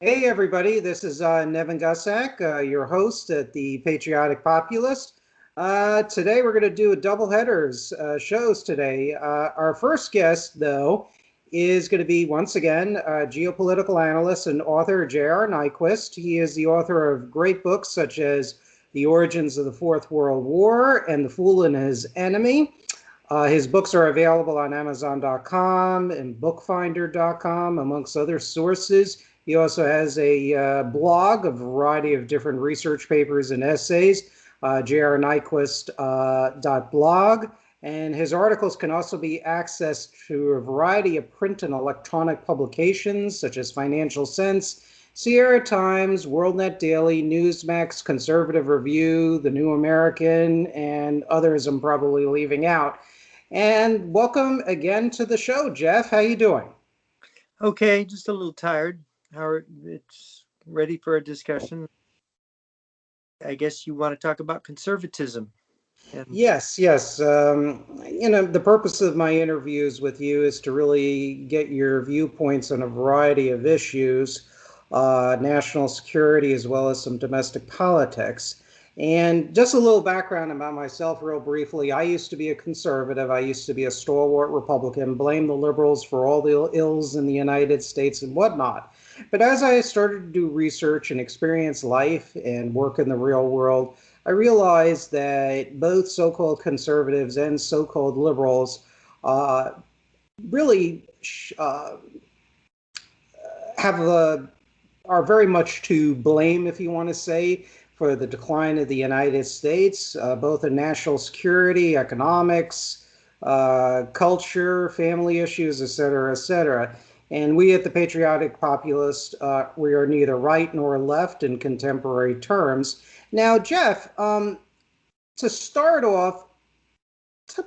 Hey everybody, this is Nevin Gusak, your host at the Patriotic Populist. Today we're going to do a double headers shows today. Our first guest, though, is going to be once again geopolitical analyst and author J.R. Nyquist. He is the author of great books such as The Origins of the Fourth World War and The Fool and His Enemy. His books are available on Amazon.com and Bookfinder.com, amongst other sources. He also has a blog, a variety of different research papers and essays, jrnyquist.blog. And his articles can also be accessed through a variety of print and electronic publications, such as Financial Sense, Sierra Times, WorldNet Daily, Newsmax, Conservative Review, The New American, and others I'm probably leaving out. And welcome again to the show, Jeff. How you doing? Okay, just a little tired. It's ready for a discussion. I guess you want to talk about conservatism. And Yes. The purpose of my interviews with you is to really get your viewpoints on a variety of issues, national security, as well as some domestic politics. And just a little background about myself, real briefly. I used to be a conservative. I used to be a stalwart Republican, blame the liberals for all the ills in the United States and whatnot. But as I started to do research and experience life and work in the real world, I realized that both so-called conservatives and so-called liberals uh, really have are very much to blame, if you want to say, for the decline of the United States, both in national security, economics, culture, family issues, et cetera, et cetera. And we at the Patriotic Populist, we are neither right nor left in contemporary terms. Now, Jeff, to start off,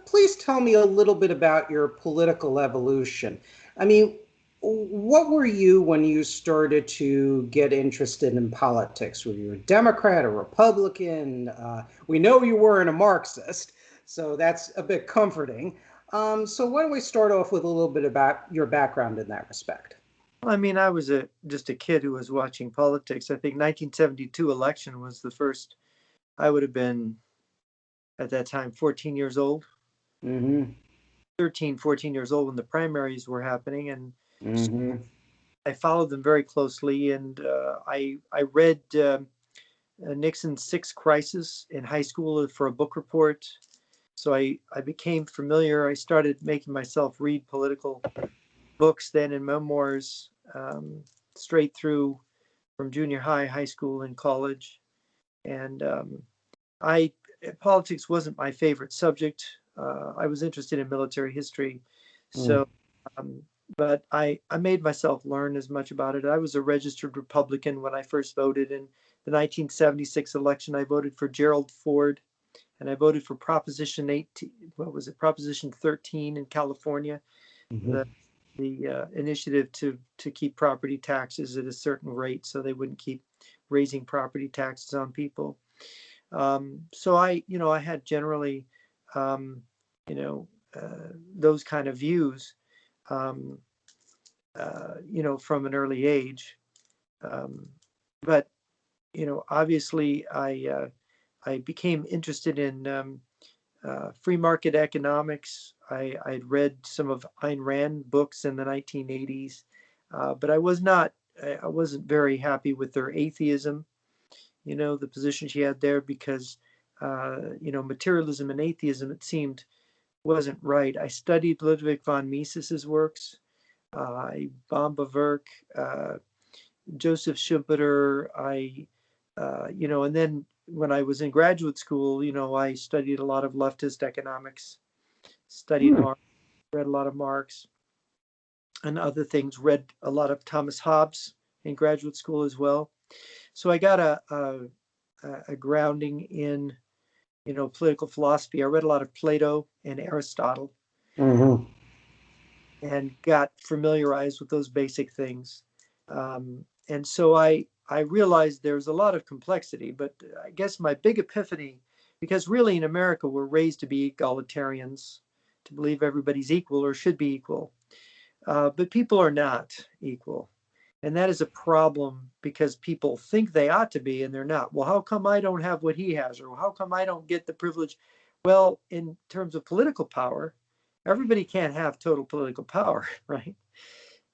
please tell me a little bit about your political evolution. I mean, what were you when you started to get interested in politics? Were you a Democrat, a Republican? We know you weren't a Marxist, so that's a bit comforting. So why don't we start off with a little bit about your background in that respect? I mean, I was just a kid who was watching politics. I think 1972 election was the first. I would have been at that time 14 years old, Mm-hmm. 13, 14 years old when the primaries were happening, and so Mm-hmm. I followed them very closely. And I read Nixon's Sixth Crisis in high school for a book report. So I became familiar. I started making myself read political books then and memoirs straight through from junior high, high school, and college. And I politics wasn't my favorite subject. I was interested in military history, so um, but I made myself learn as much about it. I was a registered Republican when I first voted in the 1976 election. I voted for Gerald Ford, and I voted for Proposition 18. What was it? Proposition 13 in California, the Mm-hmm. initiative to keep property taxes at a certain rate, so they wouldn't keep raising property taxes on people. So I had generally, um, those kind of views, um, from an early age. Um, but obviously, I became interested in free market economics. I'd read some of Ayn Rand books in the 1980s, but I wasn't very happy with their atheism. The position she had there because, materialism and atheism, it seemed, wasn't right. I studied Ludwig von Mises's works, Bamberg, Joseph Schumpeter. And then when I was in graduate school, I studied a lot of leftist economics, studied Mm-hmm. Marx, read a lot of Marx and other things, read a lot of Thomas Hobbes in graduate school as well. So I got a grounding in, political philosophy. I read a lot of Plato and Aristotle Mm-hmm. and got familiarized with those basic things. And so I realized there's a lot of complexity, but I guess my big epiphany, because really in America, we're raised to be egalitarians, to believe everybody's equal or should be equal. But people are not equal. And that is a problem because people think they ought to be and they're not. Well, how come I don't have what he has? Or how come I don't get the privilege? Well, in terms of political power, everybody can't have total political power, right?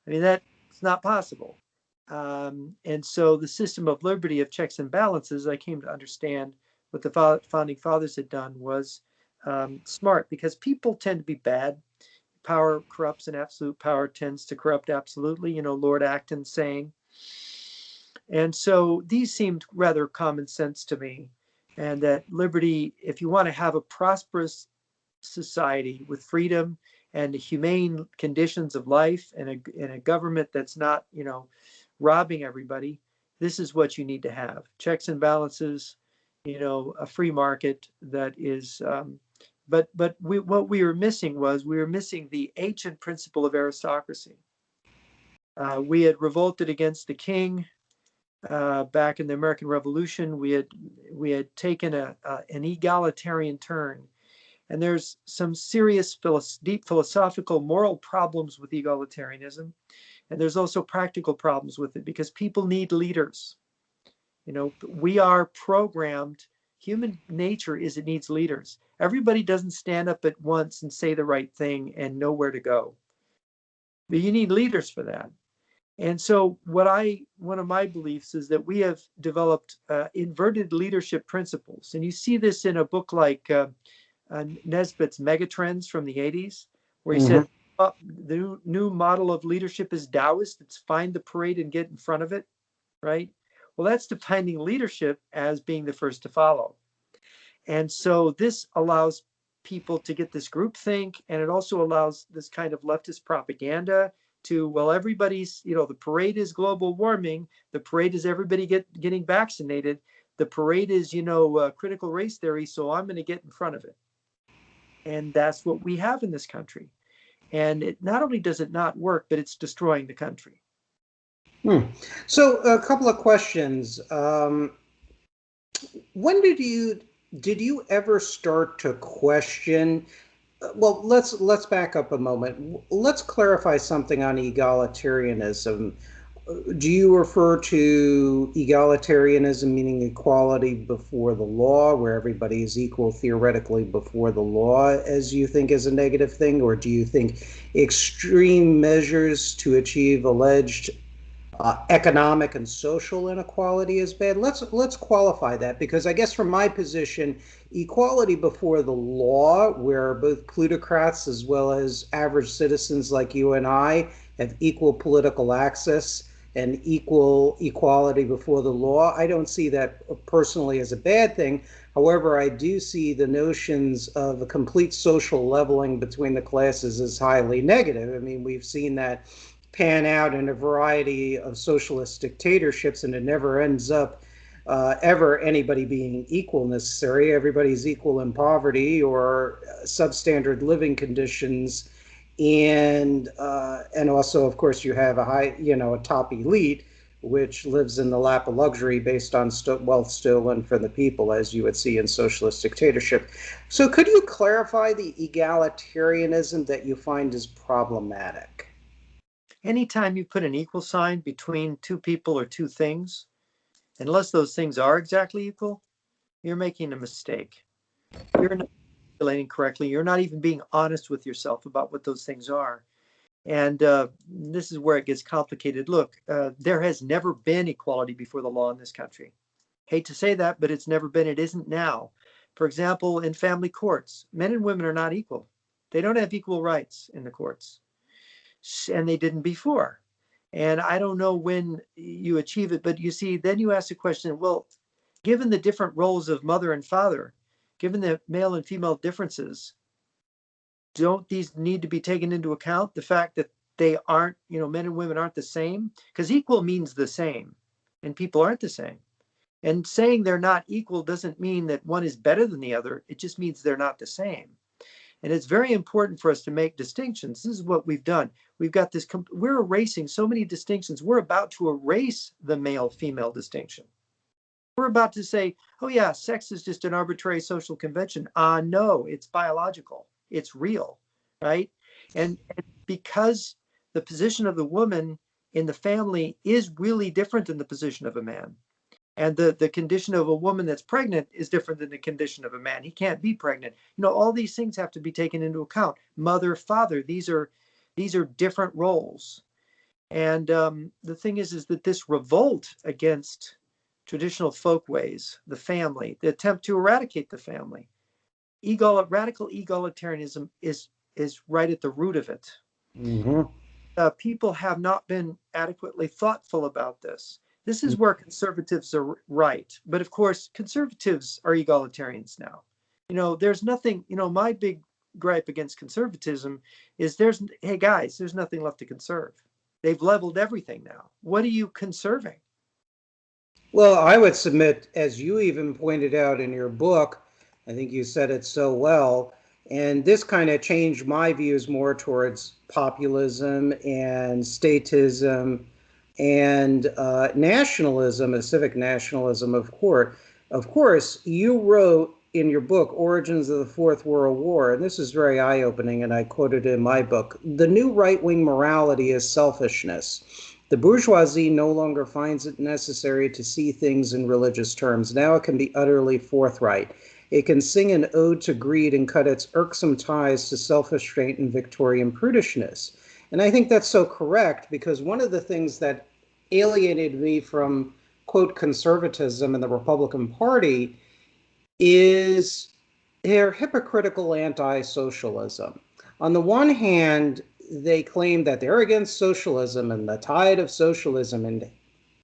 I mean, that's not possible. And so the system of liberty of checks and balances, I came to understand what the founding fathers had done was smart, because people tend to be bad. Power corrupts and absolute power tends to corrupt absolutely, Lord Acton saying. And so these seemed rather common sense to me. And that liberty, if you want to have a prosperous society with freedom and humane conditions of life, and a government that's not, robbing everybody, this is what you need to have: checks and balances, a free market that is. What we were missing was we were missing the ancient principle of aristocracy. We had revolted against the king back in the American Revolution. We had taken an egalitarian turn. And there's some serious, deep philosophical, moral problems with egalitarianism. And there's also practical problems with it, because people need leaders. We are programmed. Human nature is it needs leaders. Everybody doesn't stand up at once and say the right thing and know where to go. But you need leaders for that. And so one of my beliefs is that we have developed inverted leadership principles. And you see this in a book like Nesbitt's Megatrends from the 80s, where he said, the new model of leadership is Taoist. It's find the parade and get in front of it, right? Well, that's defining leadership as being the first to follow. And so this allows people to get this groupthink, and it also allows this kind of leftist propaganda to, well, everybody's, the parade is global warming, the parade is everybody getting vaccinated, the parade is, critical race theory, so I'm going to get in front of it. And that's what we have in this country. And it not only does it not work, but it's destroying the country. So a couple of questions. When did you ever start to question? Well, let's back up a moment. Let's clarify something on egalitarianism. Do you refer to egalitarianism meaning equality before the law, where everybody is equal theoretically before the law, as you think is a negative thing? Or do you think extreme measures to achieve alleged economic and social inequality is bad? Let's qualify that, because I guess from my position, equality before the law, where both plutocrats as well as average citizens like you and I have equal political access and equal equality before the law, I don't see that personally as a bad thing. However, I do see the notions of a complete social leveling between the classes as highly negative. I mean, we've seen that pan out in a variety of socialist dictatorships, and it never ends up ever anybody being equal necessarily. Everybody's equal in poverty or substandard living conditions, and also, of course, you have a top elite which lives in the lap of luxury based on wealth stolen from the people, as you would see in socialist dictatorship. So could you clarify the egalitarianism that you find is problematic? Anytime you put an equal sign between two people or two things, unless those things are exactly equal, you're making a mistake. You're not calculating correctly. You're not even being honest with yourself about what those things are. And this is where it gets complicated. Look, there has never been equality before the law in this country. Hate to say that, but it's never been. It isn't now. For example, in family courts, men and women are not equal. They don't have equal rights in the courts, and they didn't before. And I don't know when you achieve it, but you see, then you ask the question, well, given the different roles of mother and father, given the male and female differences, don't these need to be taken into account? The fact that they aren't, men and women aren't the same, because equal means the same, and people aren't the same. And saying they're not equal doesn't mean that one is better than the other. It just means they're not the same. And it's very important for us to make distinctions. This is what we've done. We've got this, we're erasing so many distinctions. We're about to erase the male-female distinction. We're about to say, oh yeah, sex is just an arbitrary social convention. No, it's biological. It's real, right? And because the position of the woman in the family is really different than the position of a man. And the condition of a woman that's pregnant is different than the condition of a man. He can't be pregnant. All these things have to be taken into account. Mother, father, these are different roles. And the thing is that this revolt against traditional folkways, the family, the attempt to eradicate the family, radical egalitarianism is right at the root of it. Mm-hmm. People have not been adequately thoughtful about this. This is where conservatives are right. But of course, conservatives are egalitarians now. There's nothing, my big gripe against conservatism is hey guys, there's nothing left to conserve. They've leveled everything now. What are you conserving? Well, I would submit, as you even pointed out in your book, I think you said it so well, and this kind of changed my views more towards populism and statism and nationalism, and civic nationalism, of course. Of course, you wrote in your book, Origins of the Fourth World War, and this is very eye-opening, and I quoted it in my book, the new right-wing morality is selfishness. The bourgeoisie no longer finds it necessary to see things in religious terms. Now it can be utterly forthright. It can sing an ode to greed and cut its irksome ties to self-restraint and Victorian prudishness. And I think that's so correct, because one of the things that alienated me from, quote, conservatism and the Republican Party is their hypocritical anti-socialism. On the one hand, they claim that they're against socialism and the tide of socialism and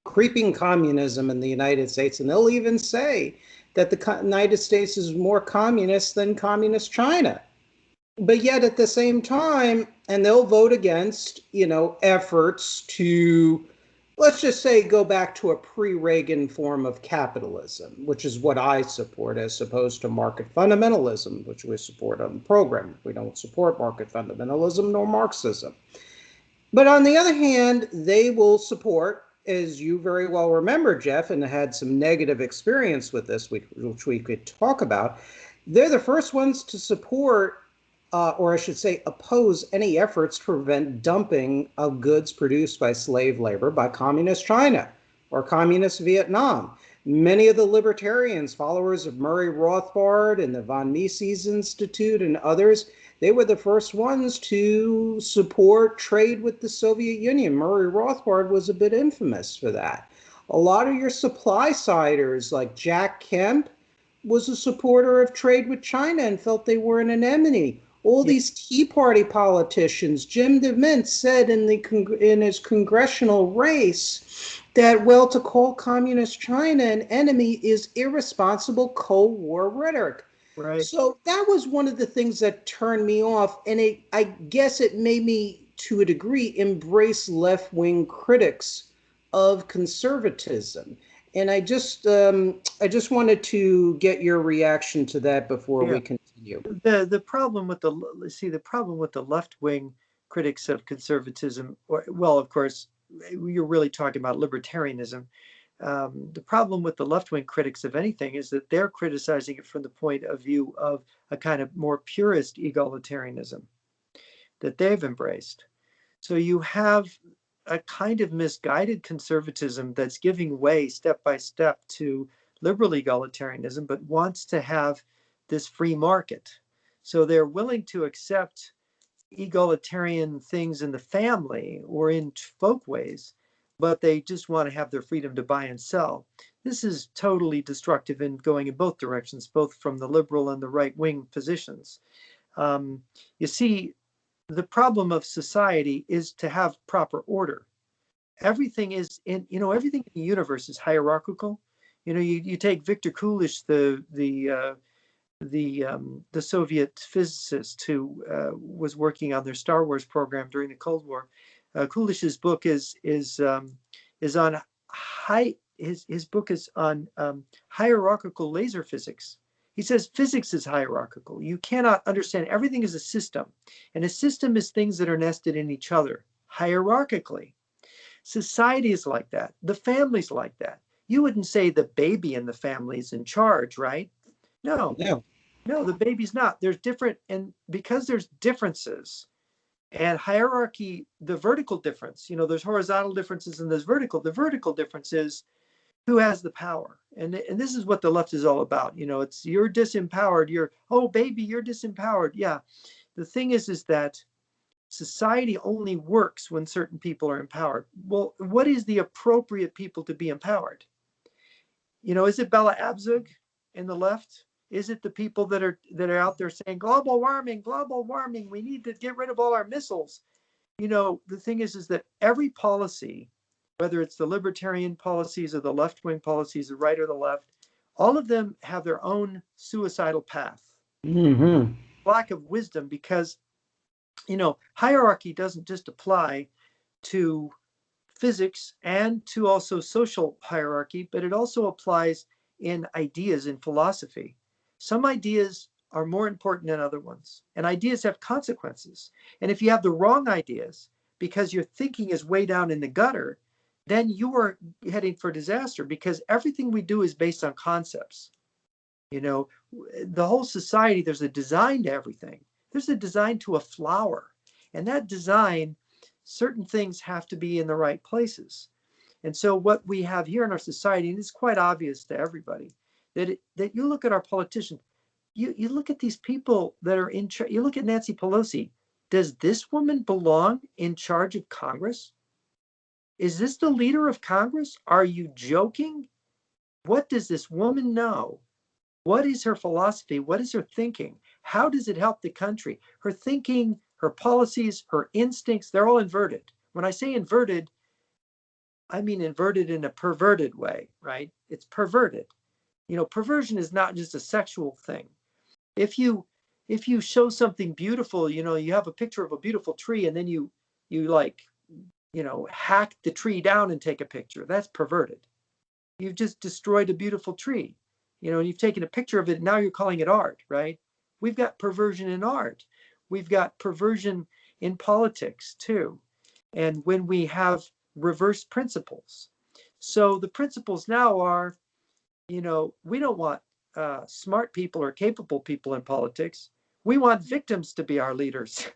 creeping communism in the United States. And they'll even say that the United States is more communist than communist China. But yet at the same time, and they'll vote against, efforts to, let's just say, go back to a pre-Reagan form of capitalism, which is what I support, as opposed to market fundamentalism, which we support on the program. We don't support market fundamentalism nor Marxism. But on the other hand, they will support, as you very well remember, Jeff, and had some negative experience with this, which we could talk about, they're the first ones to support or I should say, oppose any efforts to prevent dumping of goods produced by slave labor by communist China or communist Vietnam. Many of the libertarians, followers of Murray Rothbard and the von Mises Institute and others, they were the first ones to support trade with the Soviet Union. Murray Rothbard was a bit infamous for that. A lot of your supply siders like Jack Kemp was a supporter of trade with China and felt they were an enemy. All these Tea Party politicians, Jim DeMint said in his congressional race that, well, to call communist China an enemy is irresponsible Cold War rhetoric. Right. So that was one of the things that turned me off, and I guess it made me, to a degree, embrace left-wing critics of conservatism. And I just wanted to get your reaction to that before we continue. The problem with the left wing critics of conservatism, well, of course, you're really talking about libertarianism. The problem with the left wing critics of anything is that they're criticizing it from the point of view of a kind of more purist egalitarianism that they've embraced. So you have a kind of misguided conservatism that's giving way step by step to liberal egalitarianism, but wants to have this free market. So they're willing to accept egalitarian things in the family or in folkways, but they just want to have their freedom to buy and sell. This is totally destructive and going in both directions, both from the liberal and the right-wing positions. You see, the problem of society is to have proper order. Everything in the universe is hierarchical. You take Victor Kulish, the Soviet physicist who was working on their Star Wars program during the Cold War. Kulish's book is on his book is on hierarchical laser physics. He says physics is hierarchical. You cannot understand, everything is a system, and a system is things that are nested in each other hierarchically. Society is like that. The family's like that. You wouldn't say the baby in the family is in charge, right? No. No. No, the baby's not. There's different, and because there's differences, And hierarchy, the vertical difference, there's horizontal differences and there's vertical. The vertical difference is who has the power. And this is what the left is all about. It's you're disempowered. Oh, baby, you're disempowered. Yeah. The thing is that society only works when certain people are empowered. Well, what is the appropriate people to be empowered? Is it Bella Abzug in the left? Is it the people that are out there saying global warming, we need to get rid of all our missiles? The thing is that every policy, whether it's the libertarian policies or the left-wing policies, the right or the left, all of them have their own suicidal path. Mm-hmm. Lack of wisdom, because hierarchy doesn't just apply to physics and to also social hierarchy, but it also applies in ideas in philosophy. Some ideas are more important than other ones, and ideas have consequences. And if you have the wrong ideas because your thinking is way down in the gutter, then you are heading for disaster, because everything we do is based on concepts. The whole society, there's a design to everything. There's a design to a flower, and that design, certain things have to be in the right places. And so what we have here in our society, and it's quite obvious to everybody, that you look at our politicians, you look at these people that are in charge. You look at Nancy Pelosi. Does this woman belong in charge of Congress? Is this the leader of Congress? Are you joking? What does this woman know? What is her philosophy? What is her thinking? How does it help the country? Her thinking, her policies, her instincts, they're all inverted. When I say inverted, I mean inverted in a perverted way, right? It's perverted. Perversion is not just a sexual thing. If you show something beautiful, you have a picture of a beautiful tree, and then you like, hack the tree down and take a picture. That's perverted. You've just destroyed a beautiful tree. And you've taken a picture of it, and now you're calling it art, right? We've got perversion in art. We've got perversion in politics too. And when we have reverse principles. So the principles now are, we don't want smart people or capable people in politics. We want victims to be our leaders.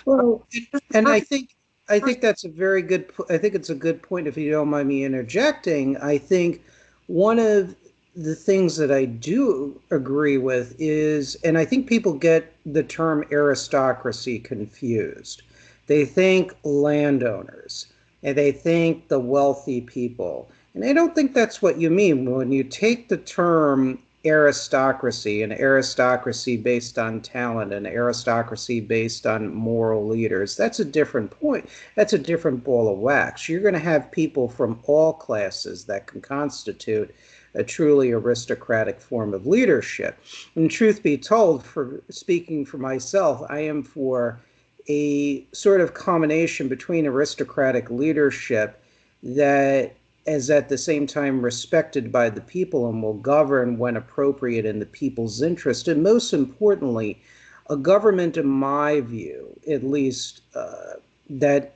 Well, and Perfect. I think that's a very good. I think it's a good point. If you don't mind me interjecting, I think one of the things that I do agree with is, and I think people get the term aristocracy confused. They think landowners, and they think the wealthy people, and I don't think that's what you mean when you take the term aristocracy, an aristocracy based on talent, an aristocracy based on moral leaders. That's a different point. That's a different ball of wax. You're going to have people from all classes that can constitute a truly aristocratic form of leadership. And truth be told, for speaking for myself, I am for a sort of combination between aristocratic leadership that is at the same time respected by the people and will govern when appropriate in the people's interest. And most importantly, a government, in my view, at least, that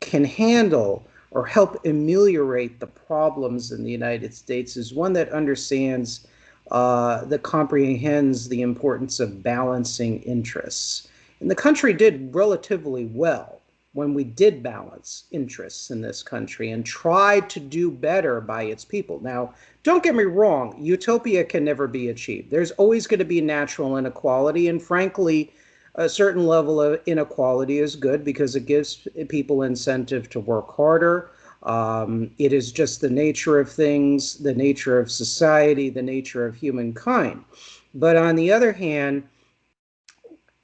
can handle or help ameliorate the problems in the United States is one that understands, that comprehends the importance of balancing interests. And the country did relatively well when we did balance interests in this country and tried to do better by its people. Now, don't get me wrong, utopia can never be achieved. There's always going to be natural inequality, and frankly, a certain level of inequality is good because it gives people incentive to work harder. It is just the nature of things, the nature of society, the nature of humankind. But on the other hand,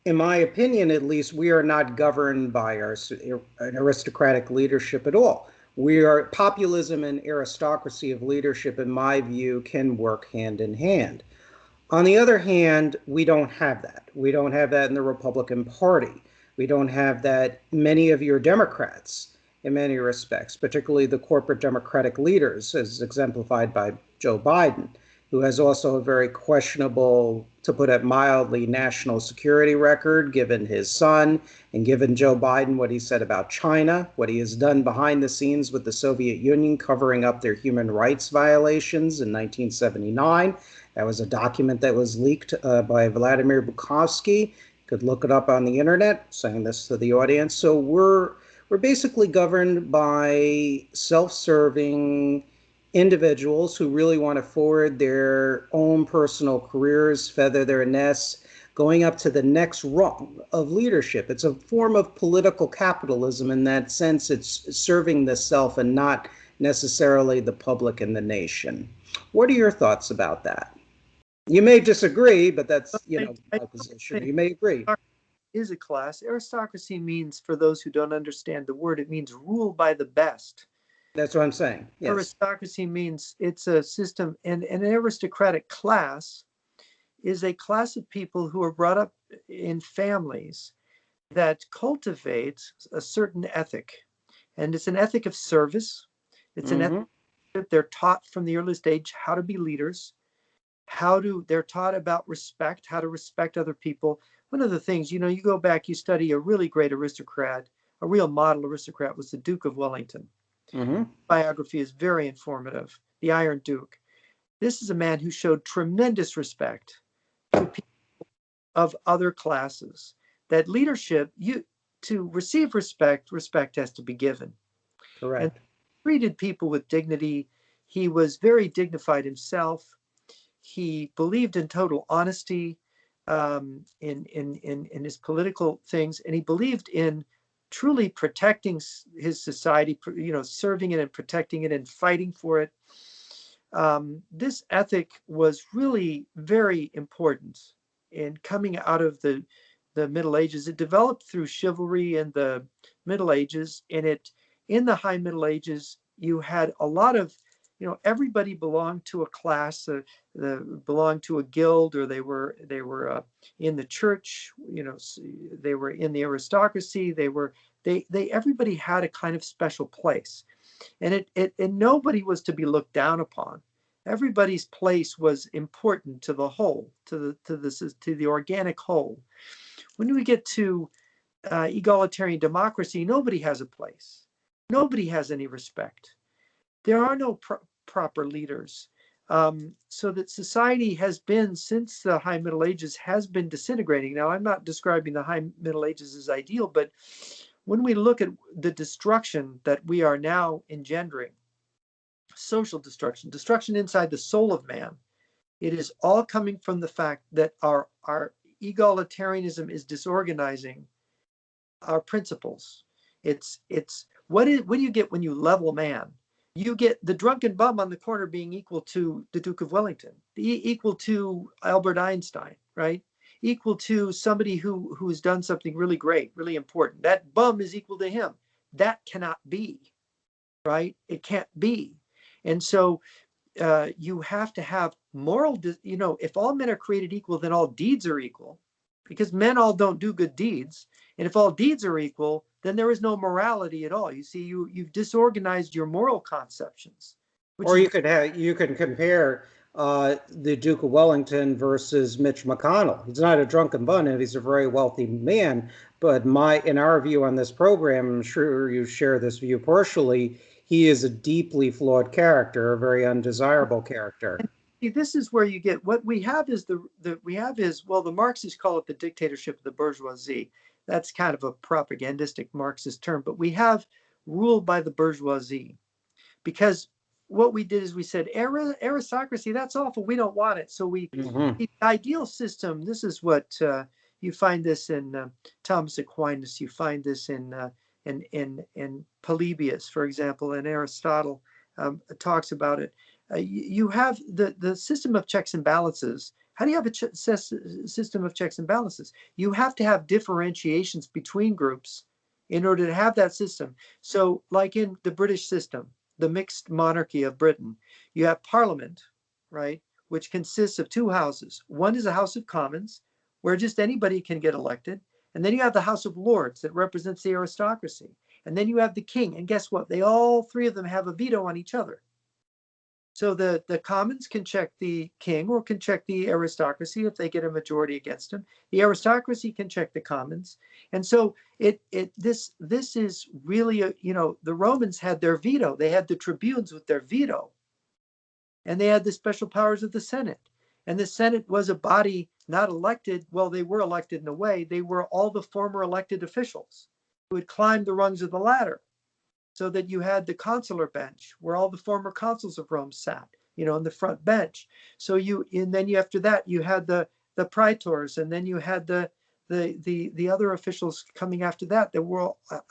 in my opinion, at least, we are not governed by an aristocratic leadership at all. We are populism and aristocracy of leadership, in my view, can work hand in hand. On the other hand, we don't have that. We don't have that in the Republican Party. We don't have that many of your Democrats, in many respects, particularly the corporate Democratic leaders, as exemplified by Joe Biden, who has also a very questionable, to put it mildly, national security record, given his son and given Joe Biden what he said about China, what he has done behind the scenes with the Soviet Union, covering up their human rights violations in 1979. That was a document that was leaked by Vladimir Bukovsky. Could look it up on the internet, saying this to the audience. So we're basically governed by self-serving individuals who really want to forward their own personal careers, feather their nests, going up to the next rung of leadership. It's a form of political capitalism in that sense. It's serving the self and not necessarily the public and the nation. What are your thoughts about that? You may disagree, but that's, I my don't position. think You may agree. is a class. Aristocracy means, for those who don't understand the word, it means rule by the best. That's what I'm saying. Yes. Aristocracy means it's a system, and an aristocratic class is a class of people who are brought up in families that cultivate a certain ethic. And it's an ethic of service. It's an ethic Mm-hmm. that they're taught from the earliest age how to be leaders, they're taught about respect, how to respect other people. One of the things, you go back, you study a really great aristocrat, a real model aristocrat was the Duke of Wellington. Mm-hmm. Biography is very informative. The Iron Duke. This is a man who showed tremendous respect to people of other classes. That leadership, to receive respect, respect has to be given. And Correct. treated people with dignity. He was very dignified himself. He believed in total honesty in his political things, and he believed in truly protecting his society, serving it and protecting it and fighting for it. This ethic was really very important in coming out of the Middle Ages. It developed through chivalry in the Middle Ages, and in the High Middle Ages, you had a lot of, everybody belonged to a class, belonged to a guild, or they were in the church. They were in the aristocracy. They everybody had a kind of special place, and nobody was to be looked down upon. Everybody's place was important to the whole, to the organic whole. When we get to egalitarian democracy, nobody has a place. Nobody has any respect. There are no proper leaders. So that society has been, since the High Middle Ages, has been disintegrating. Now, I'm not describing the High Middle Ages as ideal, but when we look at the destruction that we are now engendering, social destruction, destruction inside the soul of man, it is all coming from the fact that our egalitarianism is disorganizing our principles. It's what do you get when you level man? You get the drunken bum on the corner being equal to the Duke of Wellington, equal to Albert Einstein, right? Equal to somebody who's done something really great, really important. That bum is equal to him. That cannot be, right? It can't be. And so you have to have moral, if all men are created equal, then all deeds are equal, because men all don't do good deeds. And if all deeds are equal, then there is no morality at all. You see, you've disorganized your moral conceptions, which Or is you can compare the Duke of Wellington versus Mitch McConnell. He's not a drunken bun, and he's a very wealthy man. But in our view on this program, I'm sure you share this view partially. He is a deeply flawed character, a very undesirable character. see, this is where you get what we have is well, the Marxists call it the dictatorship of the bourgeoisie. That's kind of a propagandistic Marxist term, but we have rule by the bourgeoisie, because what we did is we said aristocracy, that's awful, we don't want it. So Hmm. the ideal system, this is what you find this in Thomas Aquinas, you find this in Polybius, for example, and Aristotle talks about it. You have the system of checks and balances. How do you have a system of checks and balances? You have to have differentiations between groups in order to have that system. So like in the British system, the mixed monarchy of Britain, you have Parliament, right, which consists of two houses. One is a House of Commons, where just anybody can get elected. And then you have the House of Lords that represents the aristocracy. And then you have the king. And guess what? They all three of them have a veto on each other. So the Commons can check the king or can check the aristocracy if they get a majority against him. The aristocracy can check the Commons. And so this is really, the Romans had their veto. They had the tribunes with their veto. And they had the special powers of the Senate. And the Senate was a body not elected. Well, they were elected in a way. They were all the former elected officials who had climbed the rungs of the ladder, so that you had the consular bench where all the former consuls of Rome sat, on the front bench. And then after that, you had the praetors, and then you had the other officials coming after that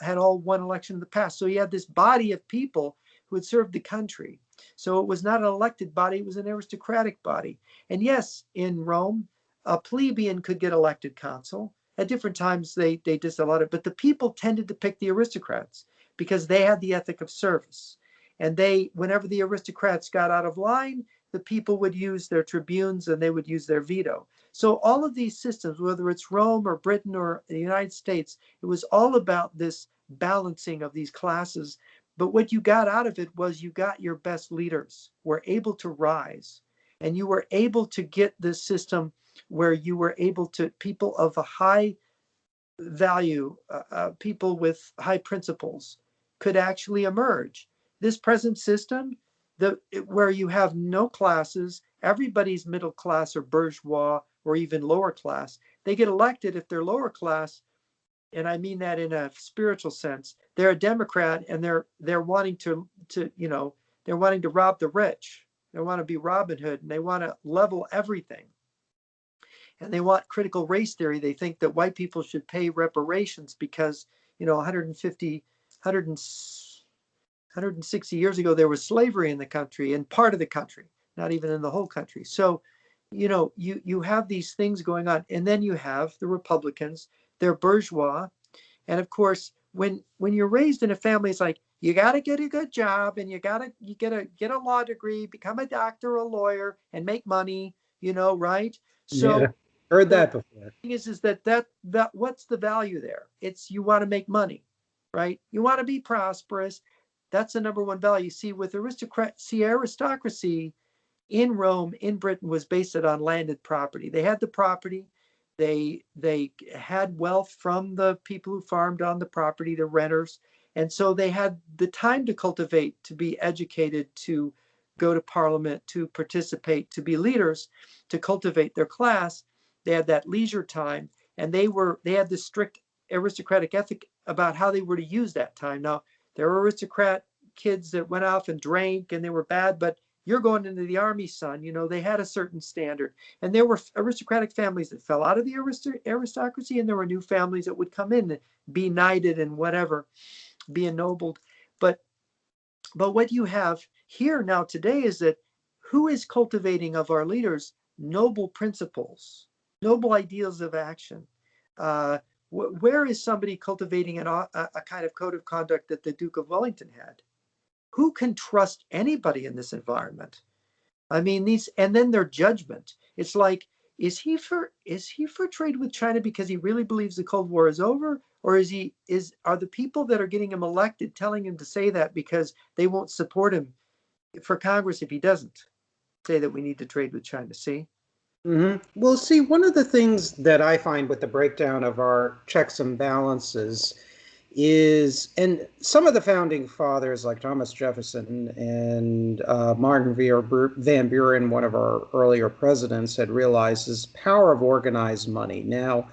had all one election in the past. So you had this body of people who had served the country. So it was not an elected body, it was an aristocratic body. And yes, in Rome, a plebeian could get elected consul. At different times they disallowed it, but the people tended to pick the aristocrats because they had the ethic of service. And whenever the aristocrats got out of line, the people would use their tribunes and they would use their veto. So all of these systems, whether it's Rome or Britain or the United States, it was all about this balancing of these classes. But what you got out of it was you got your best leaders were able to rise, and you were able to get this system where you were able to, people of a high value, people with high principles could actually emerge. This present system, where you have no classes, everybody's middle class or bourgeois or even lower class, they get elected if they're lower class, and I mean that in a spiritual sense. They're a Democrat, and they're wanting to they're wanting to rob the rich. They want to be Robin Hood, and they want to level everything. And they want critical race theory. They think that white people should pay reparations because 160 years ago there was slavery in the country, in part of the country, not even in the whole country. So you have these things going on, and then you have the Republicans. They're bourgeois, and of course, when you're raised in a family, it's like you got to get a good job, and you get a law degree, become a doctor or a lawyer, and make money. Right? Yeah, So heard the that before. thing is that what's the value there? It's you want to make money, right? You want to be prosperous. That's the number one value. See, with aristocracy in Rome, in Britain, was based on landed property. They had the property. They had wealth from the people who farmed on the property, the renters. And so they had the time to cultivate, to be educated, to go to parliament, to participate, to be leaders, to cultivate their class. They had that leisure time, and they had this strict aristocratic ethic about how they were to use that time. Now, there were aristocrat kids that went off and drank and they were bad, but you're going into the army, son. They had a certain standard. And there were aristocratic families that fell out of the aristocracy, and there were new families that would come in and be knighted and whatever, be ennobled. But what you have here now today is that who is cultivating of our leaders noble principles, noble ideals of action? Where is somebody cultivating a kind of code of conduct that the Duke of Wellington had? Who can trust anybody in this environment? I mean, and then their judgment. It's like, is he for trade with China because he really believes the Cold War is over, or are the people that are getting him elected telling him to say that because they won't support him for Congress if he doesn't say that we need to trade with China? See? Well, see, one of the things that I find with the breakdown of our checks and balances is, and some of the founding fathers like Thomas Jefferson and Martin Van Buren, one of our earlier presidents, had realized is power of organized money. Now,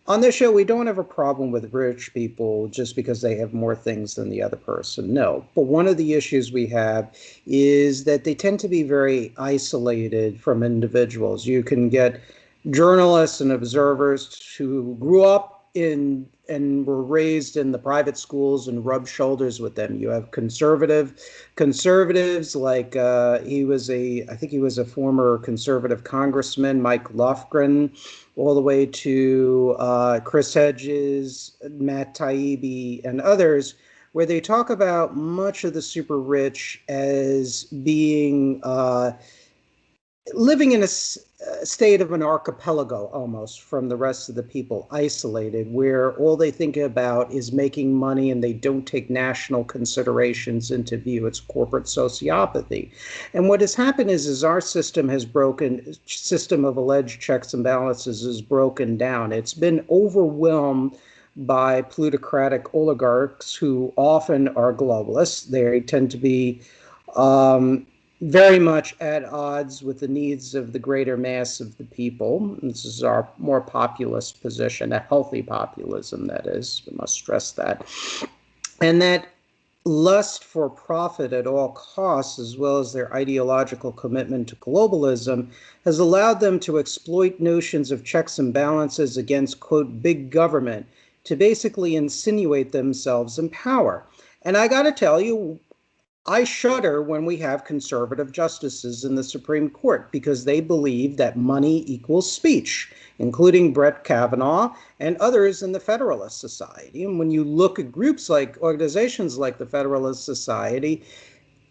on this show, we don't have a problem with rich people just because they have more things than the other person. No. But one of the issues we have is that they tend to be very isolated from individuals. You can get journalists and observers who grew up in and were raised in the private schools and rub shoulders with them. You have conservatives like I think he was a former conservative congressman, Mike Lofgren, all the way to Chris Hedges, Matt Taibbi, and others, where they talk about much of the super rich as being living in a state of an archipelago almost from the rest of the people, isolated, where all they think about is making money and they don't take national considerations into view. It's corporate sociopathy. And what has happened is our system of alleged checks and balances is broken down. It's been overwhelmed by plutocratic oligarchs who often are globalists. They tend to be very much at odds with the needs of the greater mass of the people. This is our more populist position, a healthy populism, that is. We must stress that. And that lust for profit at all costs, as well as their ideological commitment to globalism, has allowed them to exploit notions of checks and balances against, quote, big government to basically insinuate themselves in power. And I got to tell you, I shudder when we have conservative justices in the Supreme Court because they believe that money equals speech, including Brett Kavanaugh and others in the Federalist Society. And when you look at groups like organizations like the Federalist Society,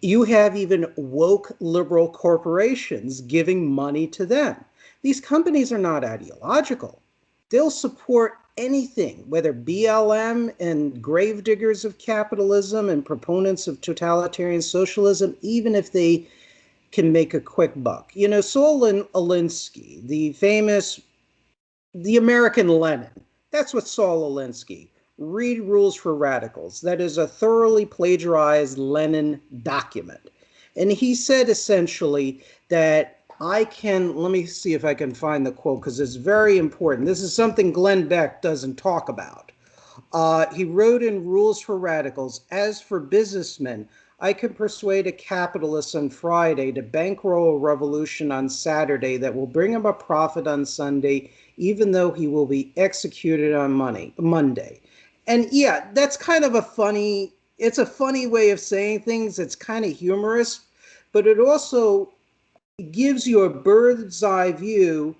you have even woke liberal corporations giving money to them. These companies are not ideological. They'll support anything, whether BLM and gravediggers of capitalism and proponents of totalitarian socialism, even if they can make a quick buck. You know, Saul Alinsky, the American Lenin, that's what Saul Alinsky. Read Rules for Radicals. That is a thoroughly plagiarized Lenin document. And he said essentially that let me see if I can find the quote because it's very important. This is something Glenn Beck doesn't talk about. He wrote in Rules for Radicals, as for businessmen, I can persuade a capitalist on Friday to bankroll a revolution on Saturday that will bring him a profit on Sunday, even though he will be executed on Monday. And yeah, that's kind of it's a funny way of saying things. It's kind of humorous, but it also gives you a bird's eye view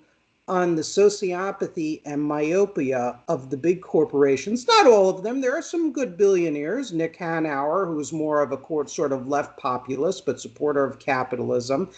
on the sociopathy and myopia of the big corporations. Not all of them. There are some good billionaires. Nick Hanauer, who's more of a sort of left populist, but supporter of capitalism.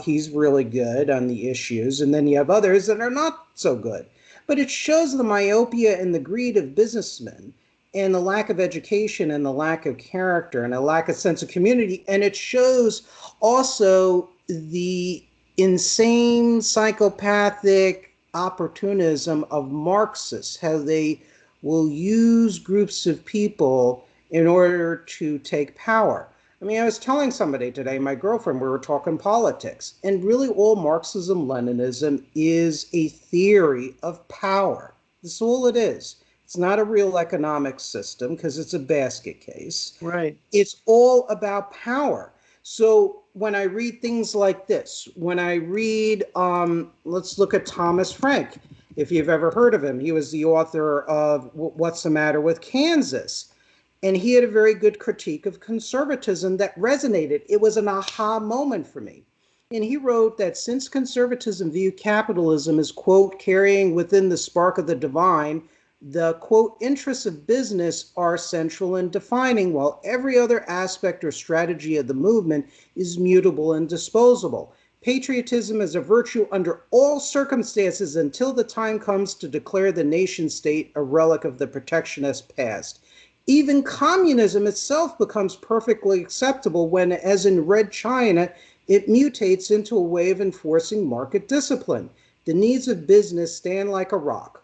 He's really good on the issues. And then you have others that are not so good. But it shows the myopia and the greed of businessmen and the lack of education and the lack of character and a lack of sense of community. And it shows also the insane psychopathic opportunism of Marxists, how they will use groups of people in order to take power. I mean, I was telling somebody today, my girlfriend, we were talking politics, and really all Marxism Leninism is a theory of power. That's all it is. It's not a real economic system because it's a basket case. Right. It's all about power. So when I read things like this, when I read, let's look at Thomas Frank, if you've ever heard of him. He was the author of What's the Matter with Kansas? And he had a very good critique of conservatism that resonated. It was an aha moment for me. And he wrote that since conservatism viewed capitalism as, quote, carrying within the spark of the divine, the, quote, interests of business are central in defining, while every other aspect or strategy of the movement is mutable and disposable. Patriotism is a virtue under all circumstances until the time comes to declare the nation state a relic of the protectionist past. Even communism itself becomes perfectly acceptable when, as in Red China, it mutates into a way of enforcing market discipline. The needs of business stand like a rock.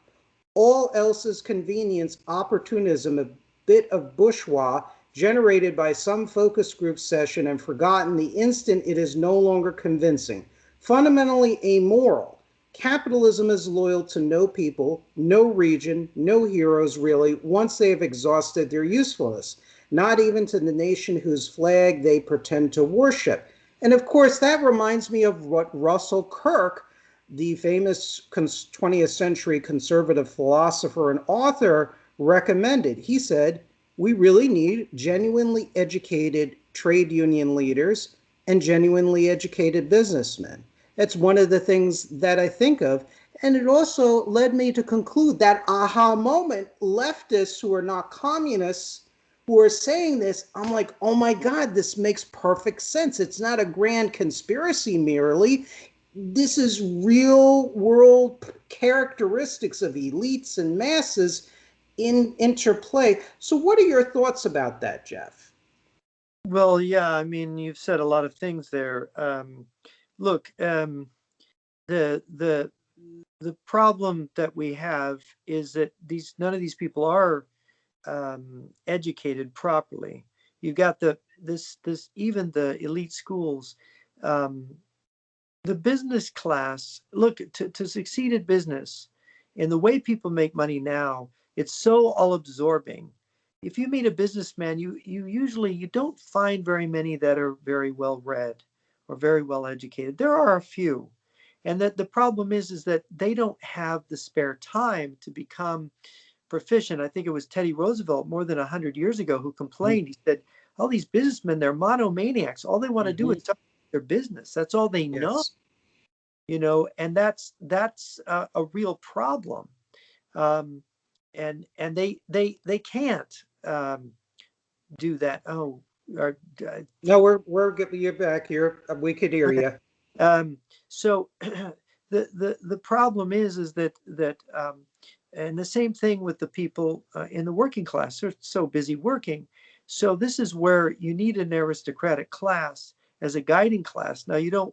All else is convenience, opportunism, a bit of bourgeois generated by some focus group session and forgotten the instant it is no longer convincing. Fundamentally amoral, capitalism is loyal to no people, no region, no heroes really, once they have exhausted their usefulness, not even to the nation whose flag they pretend to worship. And of course, that reminds me of what Russell Kirk, the famous 20th century conservative philosopher and author, recommended. He said, we really need genuinely educated trade union leaders and genuinely educated businessmen. That's one of the things that I think of. And it also led me to conclude that aha moment, leftists who are not communists who are saying this, I'm like, oh my God, this makes perfect sense. It's not a grand conspiracy merely. This is real world characteristics of elites and masses in interplay. So what are your thoughts about that, Jeff? Well, yeah, I mean, you've said a lot of things there. Look, the the the problem that we have is that none of these people are educated properly. You've got this even the elite schools. um, the business class, look, to succeed at business in the way people make money now, it's so all absorbing. If you meet a businessman, you usually you don't find very many that are very well read or very well educated. There are a few. And that the problem is that they don't have the spare time to become proficient. I think it was Teddy Roosevelt more than 100 years ago who complained. He said, all these businessmen, they're monomaniacs. All they want to do Mm-hmm. is talk about their business. That's all they know, Yes. and that's a real problem. Um, and they can't do that. Oh, or, No, we're getting you back here. We could hear you. um, so the problem is that and the same thing with the people in the working class. They're so busy working. So this is where you need an aristocratic class as a guiding class. Now you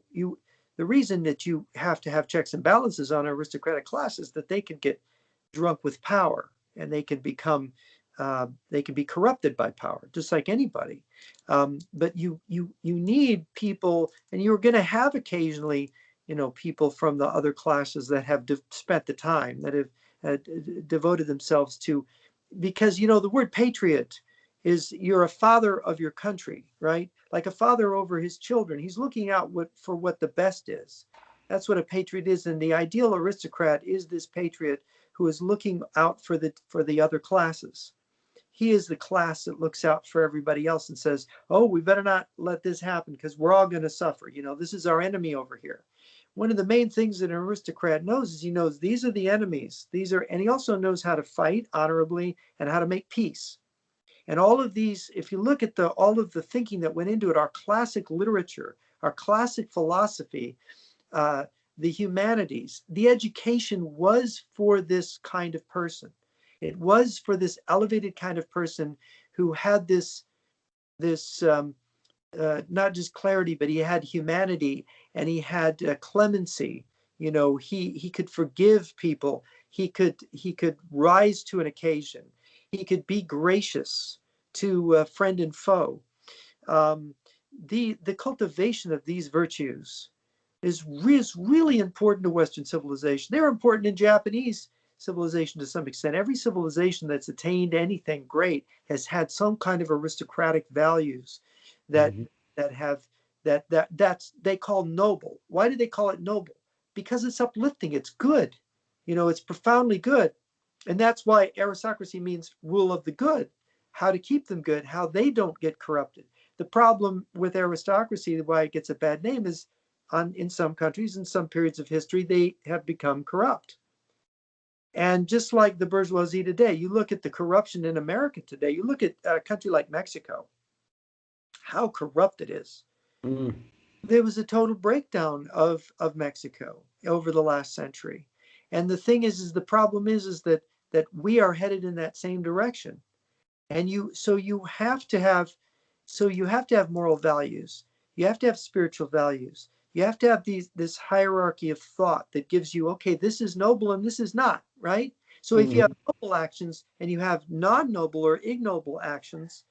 the reason that you have to have checks and balances on aristocratic class is that they can get drunk with power and they can be corrupted by power just like anybody. But you need people, and you're going to have occasionally people from the other classes that have spent the time, that have devoted themselves to, because the word patriot is you're a father of your country, right? Like a father over his children. He's looking out for what the best is. That's what a patriot is, and the ideal aristocrat is this patriot who is looking out for the other classes. He is the class that looks out for everybody else and says, oh, we better not let this happen because we're all going to suffer. This is our enemy over here. One of the main things that an aristocrat knows is he knows these are the enemies. And he also knows how to fight honorably and how to make peace. And all of these, if you look at all of the thinking that went into it, our classic literature, our classic philosophy, uh, the humanities, the education was for this kind of person. It was for this elevated kind of person who had this not just clarity, but he had humanity, and he had clemency. He could forgive people. He could rise to an occasion. He could be gracious to friend and foe. Um, the cultivation of these virtues is really important to Western civilization. They're important in Japanese civilization to some extent. Every civilization that's attained anything great has had some kind of aristocratic values that Mm-hmm. that have that's they call noble. Why do they call it noble? Because it's uplifting, it's good. It's profoundly good. And that's why aristocracy means rule of the good, how to keep them good, how they don't get corrupted. The problem with aristocracy, why it gets a bad name, is in some countries, in some periods of history, they have become corrupt. And just like the bourgeoisie today, you look at the corruption in America today, you look at a country like Mexico, how corrupt it is. Mm. There was a total breakdown of Mexico over the last century. And the thing is the problem is that we are headed in that same direction. And you have to have moral values. You have to have spiritual values. You have to have this hierarchy of thought that gives you, okay, this is noble and this is not, right? So if you have Mm-hmm. noble actions and you have non-noble or ignoble actions,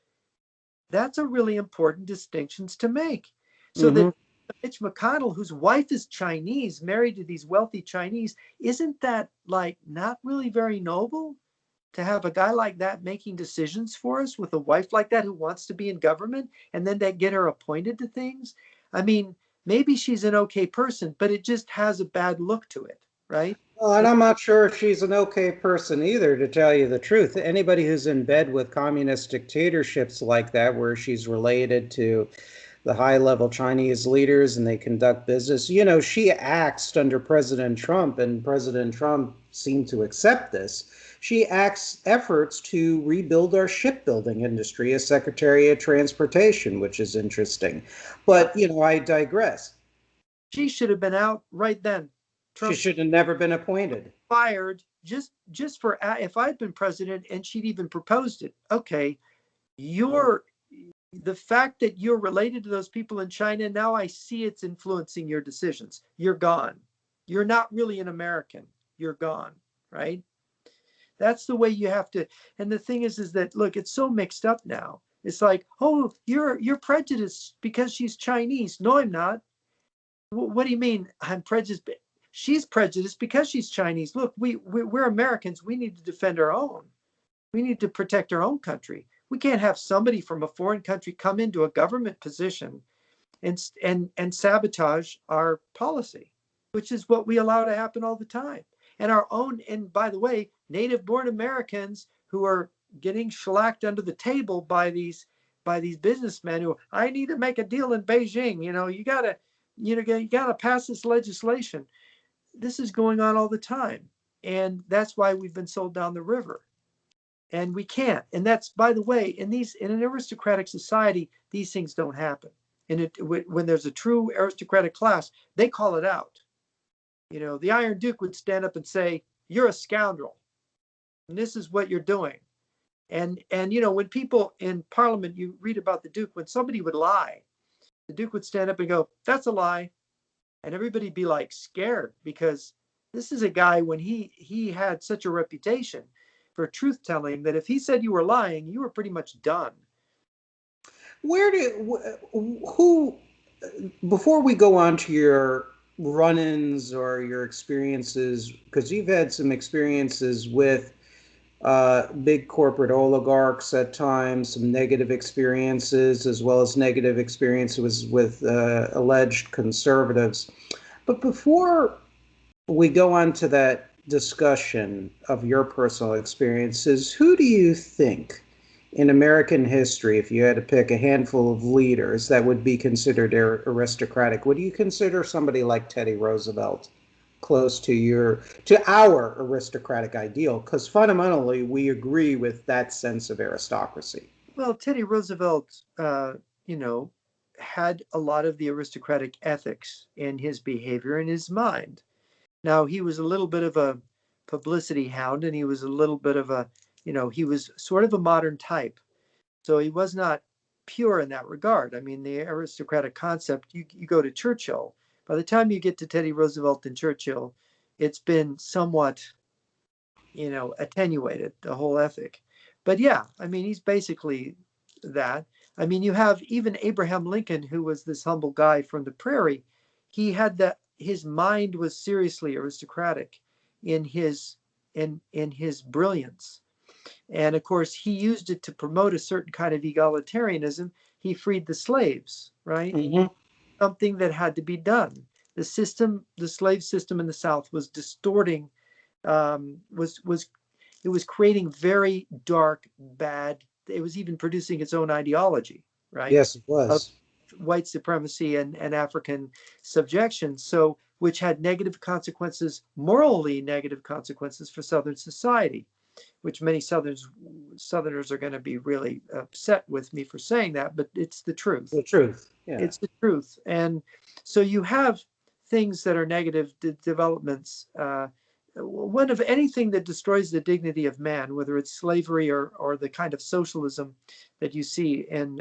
that's a really important distinctions to make. So Mm-hmm. that Mitch McConnell, whose wife is Chinese, married to these wealthy Chinese, isn't that like not really very noble? To have a guy like that making decisions for us with a wife like that who wants to be in government and then to get her appointed to things. I mean, maybe she's an okay person, but it just has a bad look to it, right? Well, and I'm not sure if she's an okay person either, to tell you the truth. Anybody who's in bed with communist dictatorships like that, where she's related to the high level Chinese leaders and they conduct business, she axed under President Trump, and President Trump seemed to accept this. She axed efforts to rebuild our shipbuilding industry as Secretary of Transportation, which is interesting. Yeah, But, I digress. she should have been out right then. She Trump should have never been appointed. fired just for if I'd been president and she'd even proposed it. Okay, you're the fact that you're related to those people in China, now I see it's influencing your decisions. You're gone. You're not really an American. You're gone, right? That's the way you have to. And the thing is that look, it's so mixed up now. It's like, oh, you're prejudiced because she's Chinese. No, I'm not. What do you mean I'm prejudiced? She's prejudiced because she's Chinese. Look, we're Americans. We need to defend our own. We need to protect our own country. We can't have somebody from a foreign country come into a government position and sabotage our policy, which is what we allow to happen all the time. And our own, and by the way, native born Americans who are getting shellacked under the table by these businessmen who, I need to make a deal in Beijing. You gotta pass this legislation. This is going on all the time. And that's why we've been sold down the river. And we can't. And that's, by the way, in an aristocratic society, these things don't happen. And when there's a true aristocratic class, they call it out. The Iron Duke would stand up and say, "You're a scoundrel, and this is what you're doing." And when people in Parliament, you read about the Duke, when somebody would lie, the Duke would stand up and go, "That's a lie," and everybody'd be like scared, because this is a guy, when he had such a reputation for truth telling, that if he said you were lying, you were pretty much done. Who, before we go on to your run-ins or your experiences, because you've had some experiences with big corporate oligarchs at times, some negative experiences, as well as negative experiences with alleged conservatives. But before we go on to that discussion of your personal experiences, who do you think in American history, if you had to pick a handful of leaders that would be considered aristocratic, would you consider somebody like Teddy Roosevelt close to our aristocratic ideal? Because fundamentally, we agree with that sense of aristocracy. Well, Teddy Roosevelt, had a lot of the aristocratic ethics in his behavior, in his mind. Now, he was a little bit of a publicity hound, and he was a little bit of he was sort of a modern type. So he was not pure in that regard. I mean, the aristocratic concept, you go to Churchill. By the time you get to Teddy Roosevelt and Churchill, it's been somewhat, attenuated, the whole ethic. But yeah, I mean, he's basically that. I mean, you have even Abraham Lincoln, who was this humble guy from the prairie. He had his mind was seriously aristocratic in his brilliance. And of course, he used it to promote a certain kind of egalitarianism. He freed the slaves, right? Mm-hmm. Something that had to be done. The slave system in the South was distorting, it was creating very dark, bad. It was even producing its own ideology, right? Yes, it Of was. white supremacy and African subjection. So, which had negative consequences, morally negative consequences for Southern society, which many Southerners are going to be really upset with me for saying that, but it's the truth. The truth. Yeah. It's the truth. And so you have things that are negative developments. One of anything that destroys the dignity of man, whether it's slavery or the kind of socialism that you see in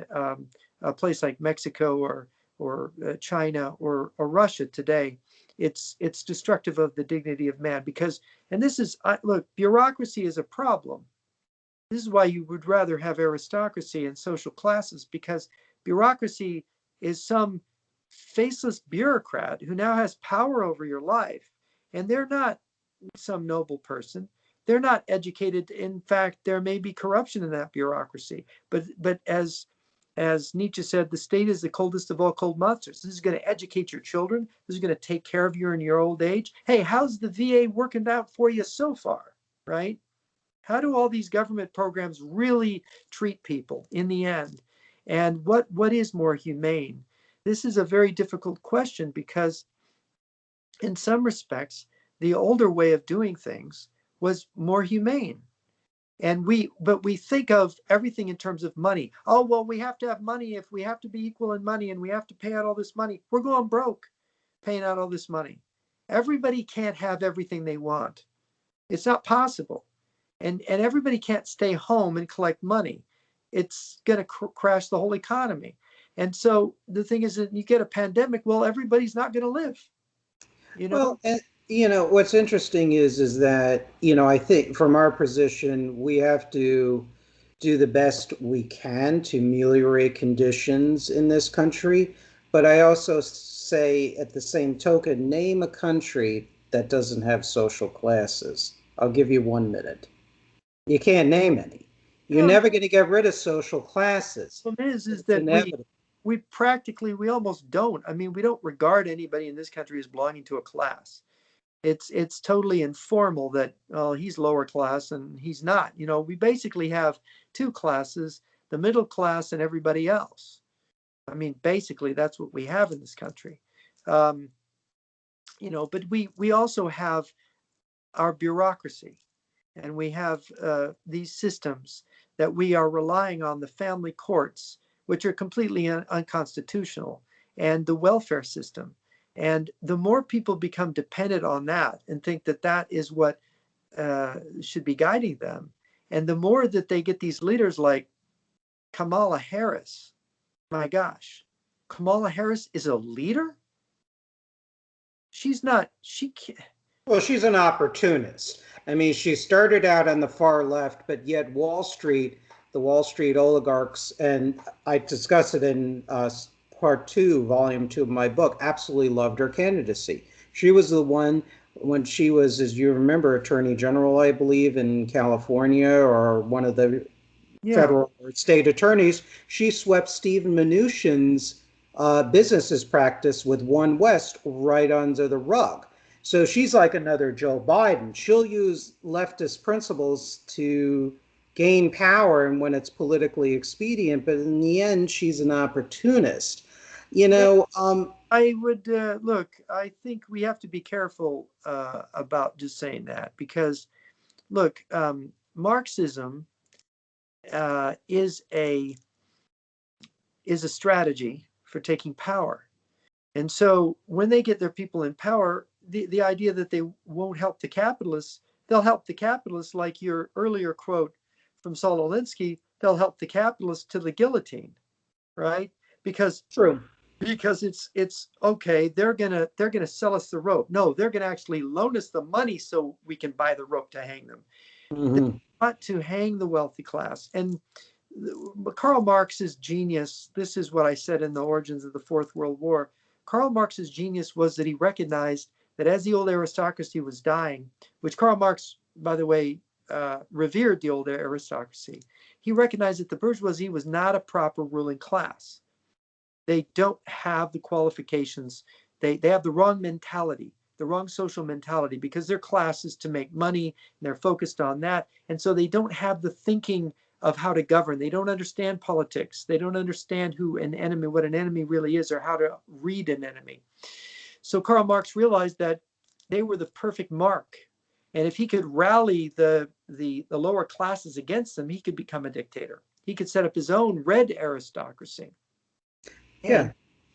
a place like Mexico or China or Russia today, it's destructive of the dignity of man. Because, and this is, look, bureaucracy is a problem. This is why you would rather have aristocracy and social classes, because bureaucracy is some faceless bureaucrat who now has power over your life, and they're not some noble person. They're not educated. In fact, there may be corruption in that bureaucracy. But as Nietzsche said, the state is the coldest of all cold monsters. This is going to educate your children. This is going to take care of you in your old age. Hey, how's the VA working out for you so far, right? How do all these government programs really treat people in the end? And what is more humane? This is a very difficult question, because in some respects, the older way of doing things was more humane. But we think of everything in terms of money. Oh, well, we have to have money. If we have to be equal in money and we have to pay out all this money, we're going broke paying out all this money. Everybody can't have everything they want. It's not possible. And everybody can't stay home and collect money. It's going to crash the whole economy. And so the thing is that you get a pandemic, well, everybody's not going to live, you know? Well, and, what's interesting is that, I think from our position, we have to do the best we can to ameliorate conditions in this country. But I also say, at the same token, name a country that doesn't have social classes. I'll give you 1 minute. You can't name any. You're No, never going to get rid of social classes. the problem is It's that inevitable. we almost don't. I mean, we don't regard anybody in this country as belonging to a class. It's totally informal that, oh, he's lower class and he's not. You know, we basically have two classes, the middle class and everybody else. I mean, basically that's what we have in this country. Um, you know, but we also have our bureaucracy, and we have these systems that we are relying on, the family courts, which are completely unconstitutional, and the welfare system. And the more people become dependent on that and think that that is what should be guiding them, and the more that they get these leaders like Kamala Harris, my gosh, Kamala Harris is a leader? She's not, she can't. Well, she's an opportunist. I mean, she started out on the far left, but yet Wall Street, the Wall Street oligarchs, and I discuss it in part two, volume two of my book, absolutely loved her candidacy. She was the one when she was, as you remember, Attorney General, I believe, in California, or one of the Yeah. federal or state attorneys. She swept Stephen Mnuchin's businesses practice with One West right under the rug. So she's like another Joe Biden. She'll use leftist principles to gain power and when it's politically expedient, but in the end, she's an opportunist. You know, I would look. I think we have to be careful about just saying that because, look, Marxism is a strategy for taking power, and so when they get their people in power, the idea that they won't help the capitalists, they'll help the capitalists, like your earlier quote from Saul Alinsky. They'll help the capitalists to the guillotine, right? Because true. it's okay, they're gonna sell us the rope. No, they're gonna actually loan us the money so we can buy the rope to hang them. They Mm-hmm. want to hang the wealthy class. And Karl Marx's genius, this is what I said in The Origins of the Fourth World War. Karl Marx's genius was that he recognized that as the old aristocracy was dying, which Karl Marx, by the way, revered the old aristocracy, he recognized that the bourgeoisie was not a proper ruling class. They don't have the qualifications. They have the wrong mentality, the wrong social mentality, because their class is to make money and they're focused on that. And so they don't have the thinking of how to govern. They don't understand politics. They don't understand what an enemy really is, or how to read an enemy. So Karl Marx realized that they were the perfect mark. And if he could rally the lower classes against them, he could become a dictator. He could set up his own red aristocracy. Yeah.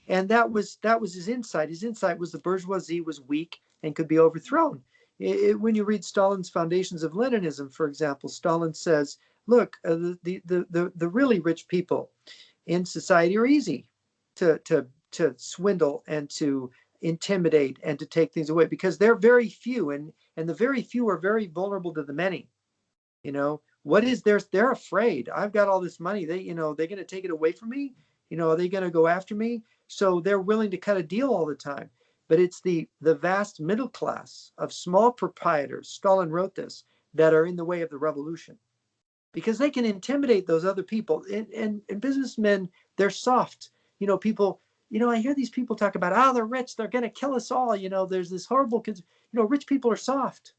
And that was his insight. His insight was the bourgeoisie was weak and could be overthrown. When you read Stalin's Foundations of Leninism, for example, Stalin says, "Look, the really rich people in society are easy to swindle and to intimidate and to take things away because they're very few, and the very few are very vulnerable to the many. You know, what is theirs? They're afraid. I've got all this money. They're going to take it away from me. Are they going to go after me? So they're willing to cut a deal all the time. But it's the vast middle class of small proprietors, Stalin wrote this, that are in the way of the revolution because they can intimidate those other people. And businessmen, they're soft. People, I hear these people talk about, they're rich, they're going to kill us all. There's this horrible, rich people are soft.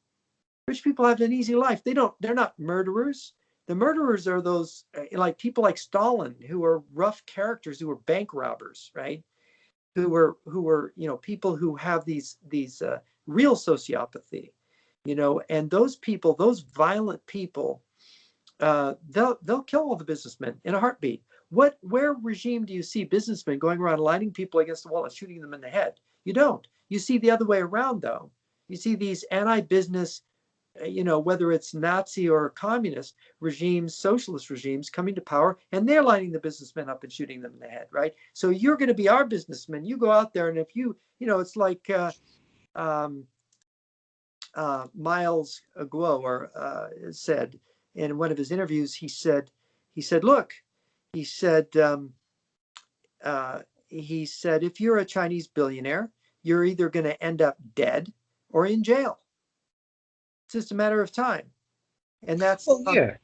Rich people have an easy life. They're not murderers. The murderers are those like people like Stalin, who are rough characters, who are bank robbers, right? Who are people who have these real sociopathy, and those people, those violent people, they'll kill all the businessmen in a heartbeat. Where regime do you see businessmen going around lining people against the wall and shooting them in the head? You don't. You see the other way around, though. You see these anti-business, whether it's Nazi or communist regimes, socialist regimes coming to power, and they're lining the businessmen up and shooting them in the head, right? So you're going to be our businessman. You go out there, and if it's like Miles Guo said in one of his interviews. He said, look, he said, he said, if you're a Chinese billionaire, you're either going to end up dead or in jail. It's just a matter of time. And that's Well, yeah,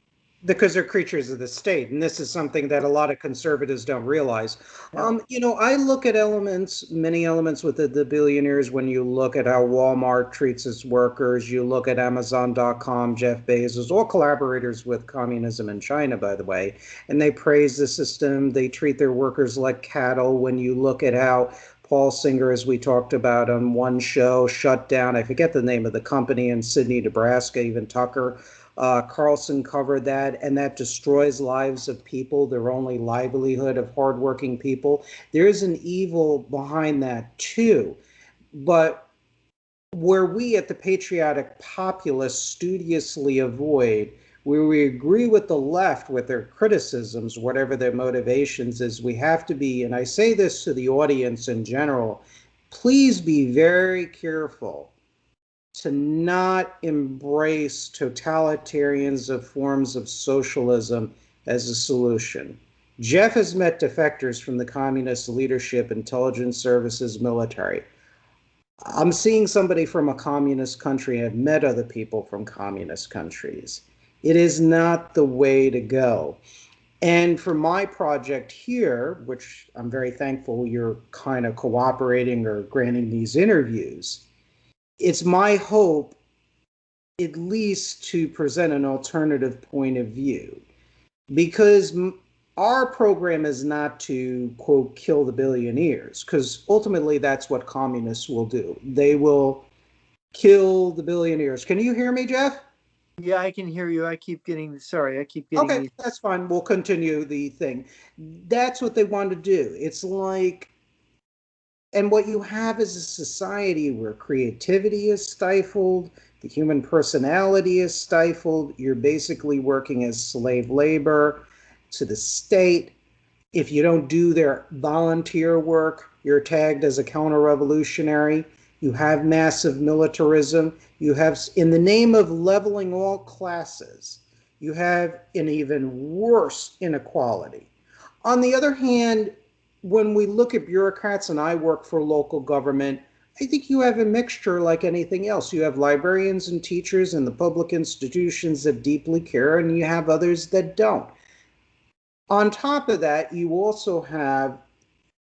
because they're creatures of the state, and this is something that a lot of conservatives don't realize. yeah. I look at elements, many elements with the billionaires. When you look at how Walmart treats its workers, you look at Amazon.com, Jeff Bezos, all collaborators with communism in China, by the way, and they praise the system. They treat their workers like cattle. When you look at how Paul Singer, as we talked about on one show, shut down, I forget the name of the company in Sydney, Nebraska, even Tucker Carlson covered that, and that destroys lives of people, their only livelihood of hardworking people. There is an evil behind that too. But where we at the patriotic populist studiously avoid, where we agree with the left with their criticisms, whatever their motivations is, we have to be, and I say this to the audience in general, please be very careful to not embrace totalitarians of forms of socialism as a solution. Jeff has met defectors from the communist leadership, intelligence services, military. I'm seeing somebody from a communist country. I've met other people from communist countries. It is not the way to go. And for my project here, which I'm very thankful you're kind of cooperating or granting these interviews, it's my hope at least to present an alternative point of view, because our program is not to quote kill the billionaires, because ultimately that's what communists will do. They will kill the billionaires. Can you hear me, Jeff? Yeah, I can hear you. I keep getting, sorry, I keep getting Okay, these. that's fine. We'll continue the thing. That's what they want to do. It's like, and what you have is a society where creativity is stifled, the human personality is stifled. You're basically working as slave labor to the state. If you don't do their volunteer work, you're tagged as a counter revolutionary. You have massive militarism. You have, in the name of leveling all classes, you have an even worse inequality. On the other hand, when we look at bureaucrats, and I work for local government, I think you have a mixture like anything else. You have librarians and teachers in the public institutions that deeply care, and you have others that don't. On top of that, you also have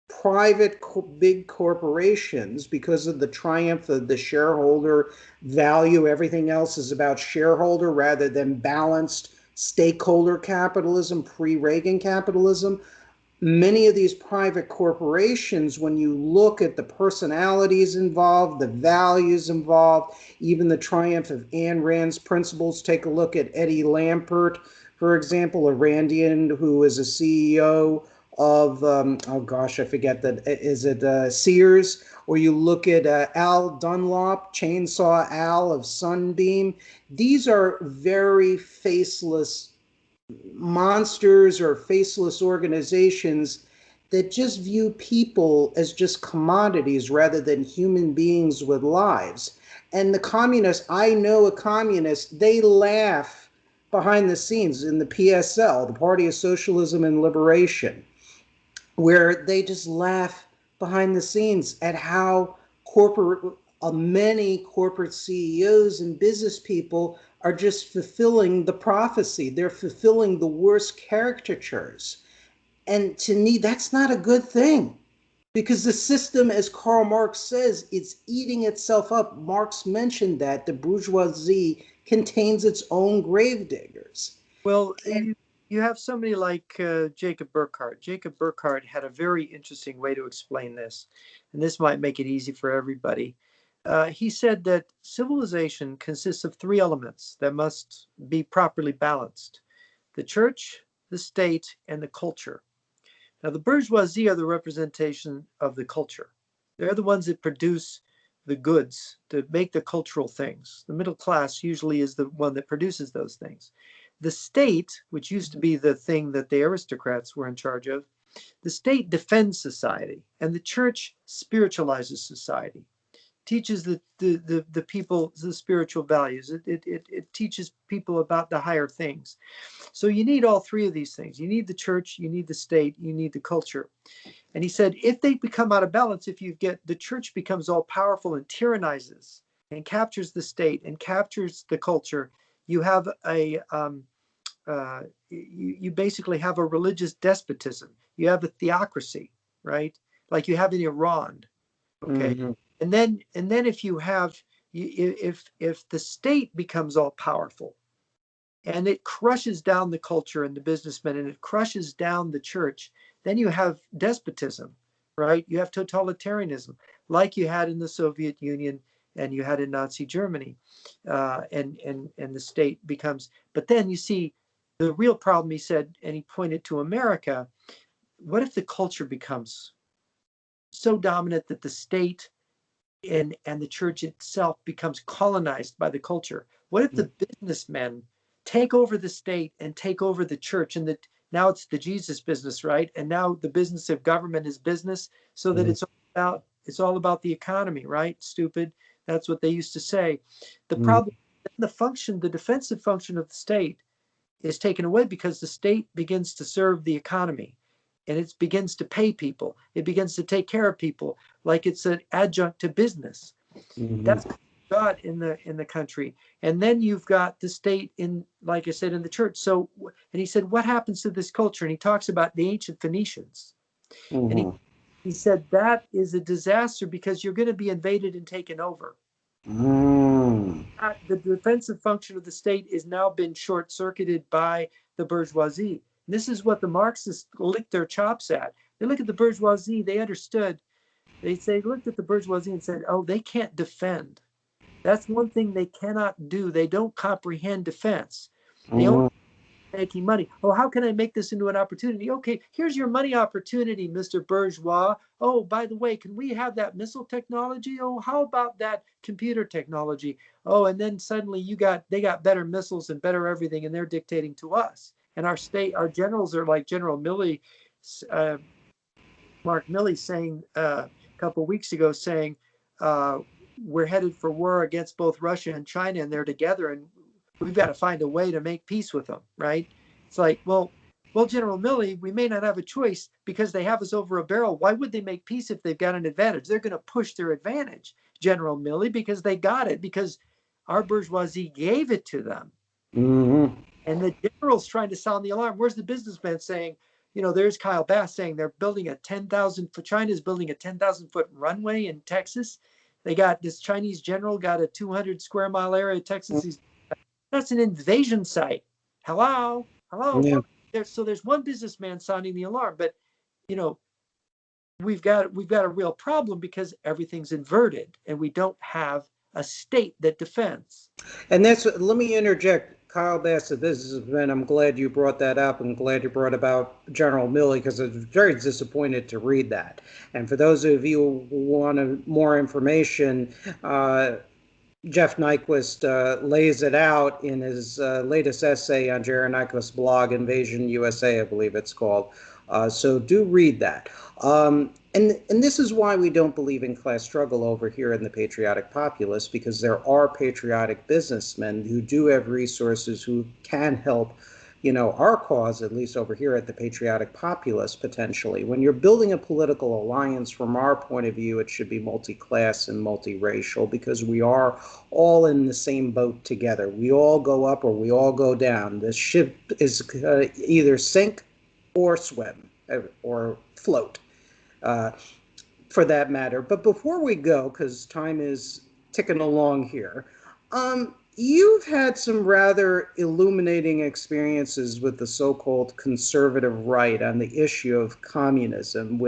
private big corporations, because of the triumph of the shareholder value. Everything else is about shareholder rather than balanced stakeholder capitalism, pre-Reagan capitalism. Many of these private corporations, when you look at the personalities involved, the values involved, even the triumph of Ayn Rand's principles. Take a look at Eddie Lampert, for example, a Randian who is a CEO of, oh gosh, I forget that. Is it Sears? Or you look at Al Dunlop, Chainsaw Al of Sunbeam. These are very faceless monsters or faceless organizations that just view people as just commodities rather than human beings with lives. And the communists, I know a communist, they laugh behind the scenes in the PSL, the Party of Socialism and Liberation, where they just laugh behind the scenes at how many corporate CEOs and business people are just fulfilling the prophecy. They're fulfilling the worst caricatures. And to me, that's not a good thing, because the system, as Karl Marx says, it's eating itself up. Marx mentioned that the bourgeoisie contains its own gravediggers. Well, And you have somebody like Jacob Burkhardt. Jacob Burkhardt had a very interesting way to explain this, and this might make it easy for everybody. He said that civilization consists of three elements that must be properly balanced: the church, the state, and the culture. Now, the bourgeoisie are the representation of the culture. They're the ones that produce the goods, to make the cultural things. The middle class usually is the one that produces those things. The state, which used to be the thing that the aristocrats were in charge of, the state defends society, and the church spiritualizes society. teaches the people the spiritual values. It teaches people about the higher things. So you need all three of these things. You need the church, you need the state, you need the culture. And he said, if they become out of balance, if you get the church becomes all powerful and tyrannizes and captures the state and captures the culture, you have you basically have a religious despotism. You have a theocracy, right? Like you have in Iran. Okay. Mm-hmm. And then if you have, if the state becomes all powerful and it crushes down the culture and the businessmen and it crushes down the church, then you have despotism, right? You have totalitarianism, like you had in the Soviet Union and you had in Nazi Germany, and the state becomes. But then you see the real problem. He said, and he pointed to America. What if the culture becomes so dominant that the state and the church itself becomes colonized by the culture? What if the businessmen take over the state and take over the church, and that now it's the Jesus business, right? And now the business of government is business, so that it's all about the economy, right? Stupid. That's what they used to say. The problem, the defensive function of the state is taken away because the state begins to serve the economy, and it begins to pay people. It begins to take care of people like it's an adjunct to business. Mm-hmm. That's what you've got in the country. And then you've got the state in, like I said, in the church. So, and he said, what happens to this culture? And he talks about the ancient Phoenicians. And Mm-hmm. he said that is a disaster because you're going to be invaded and taken over. Mm. The defensive function of the state is now been short-circuited by the bourgeoisie. This is what the Marxists licked their chops at. They look at the bourgeoisie, they understood. They looked at the bourgeoisie and said, oh, they can't defend. That's one thing they cannot do. They don't comprehend defense. They only Mm. making money. Oh, how can I make this into an opportunity? Okay, here's your money opportunity, Mr. Bourgeois. Oh, by the way, can we have that missile technology? Oh, how about that computer technology? Oh, and then suddenly they got better missiles and better everything, and they're dictating to us. And our generals are like General Milley, uh, Mark Milley saying a couple of weeks ago, saying we're headed for war against both Russia and China, and they're together, and we've got to find a way to make peace with them, right? It's like, well, General Milley, we may not have a choice because they have us over a barrel. Why would they make peace if they've got an advantage? They're going to push their advantage, General Milley, because they got it, because our bourgeoisie gave it to them. Mm-hmm. And the general's trying to sound the alarm. Where's the businessman saying, there's Kyle Bass saying they're building a 10,000 foot, China's building a 10,000-foot runway in Texas. They got this Chinese general got a 200 square mile area of Texas. That's an invasion site. Hello. Yeah. So there's one businessman sounding the alarm, but we've got a real problem because everything's inverted and we don't have a state that defends. And let me interject. Kyle Bass, the businessman, I'm glad you brought that up. I'm glad you brought about General Milley because I was very disappointed to read that. And for those of you who want more information, Jeff Nyquist lays it out in his latest essay on Jerry Nyquist's blog, Invasion USA, I believe it's called. So do read that. And this is why we don't believe in class struggle over here in the Patriotic Populist, because there are patriotic businessmen who do have resources who can help, our cause, at least over here at the Patriotic Populist, potentially. When you're building a political alliance, from our point of view, it should be multi-class and multiracial, because we are all in the same boat together. We all go up or we all go down. The ship is either sink or swim or float. For that matter. But before we go, because time is ticking along here, you've had some rather illuminating experiences with the so-called conservative right on the issue of communism.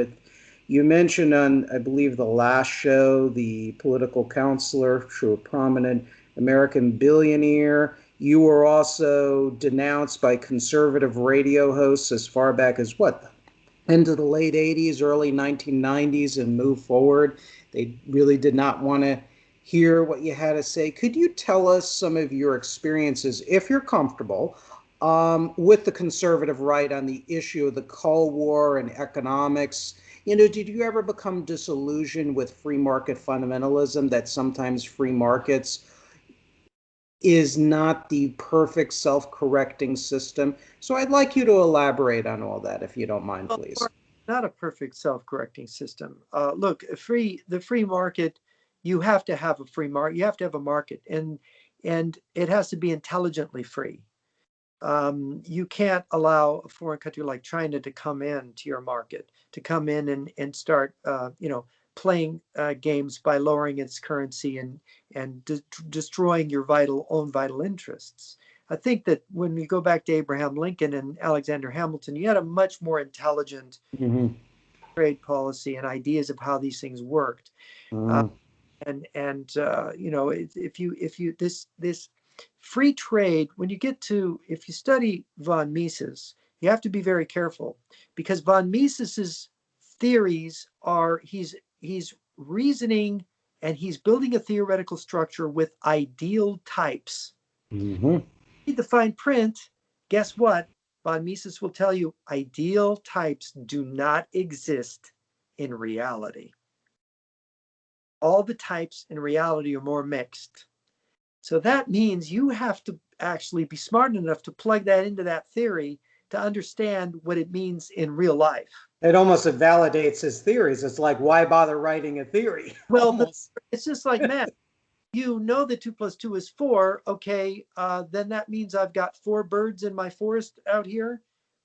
You mentioned on, I believe, the last show, the political counselor to a prominent American billionaire. You were also denounced by conservative radio hosts as far back as what? Into the late 80s, early 1990s, and move forward. They really did not want to hear what you had to say. Could you tell us some of your experiences, if you're comfortable, with the conservative right on the issue of the Cold War and economics. Did you ever become disillusioned with free market fundamentalism, that sometimes free markets is not the perfect self-correcting system? So I'd like you to elaborate on all that, if you don't mind, Well, please. not a perfect self-correcting system. Look, the free market, you have to have a free market. You have to have a market, and it has to be intelligently free. You can't allow a foreign country like China to come in to your market, to come in and start, playing games by lowering its currency and destroying your own vital interests. I think that when we go back to Abraham Lincoln and Alexander Hamilton, you had a much more intelligent Mm-hmm. trade policy and ideas of how these things worked. Uh, and if you this free trade, when you get to, if you study von Mises, you have to be very careful, because von Mises's theories are, he's reasoning and he's building a theoretical structure with ideal types. Mm-hmm. Read the fine print. Guess what? Von Mises will tell you ideal types do not exist in reality. All the types in reality are more mixed. So that means you have to actually be smart enough to plug that into that theory to understand what it means in real life. It almost validates his theories. It's like, why bother writing a theory? Well, Almost. it's just like math. You know that 2 plus 2 is 4. Okay, then that means I've got 4 birds in my forest out here.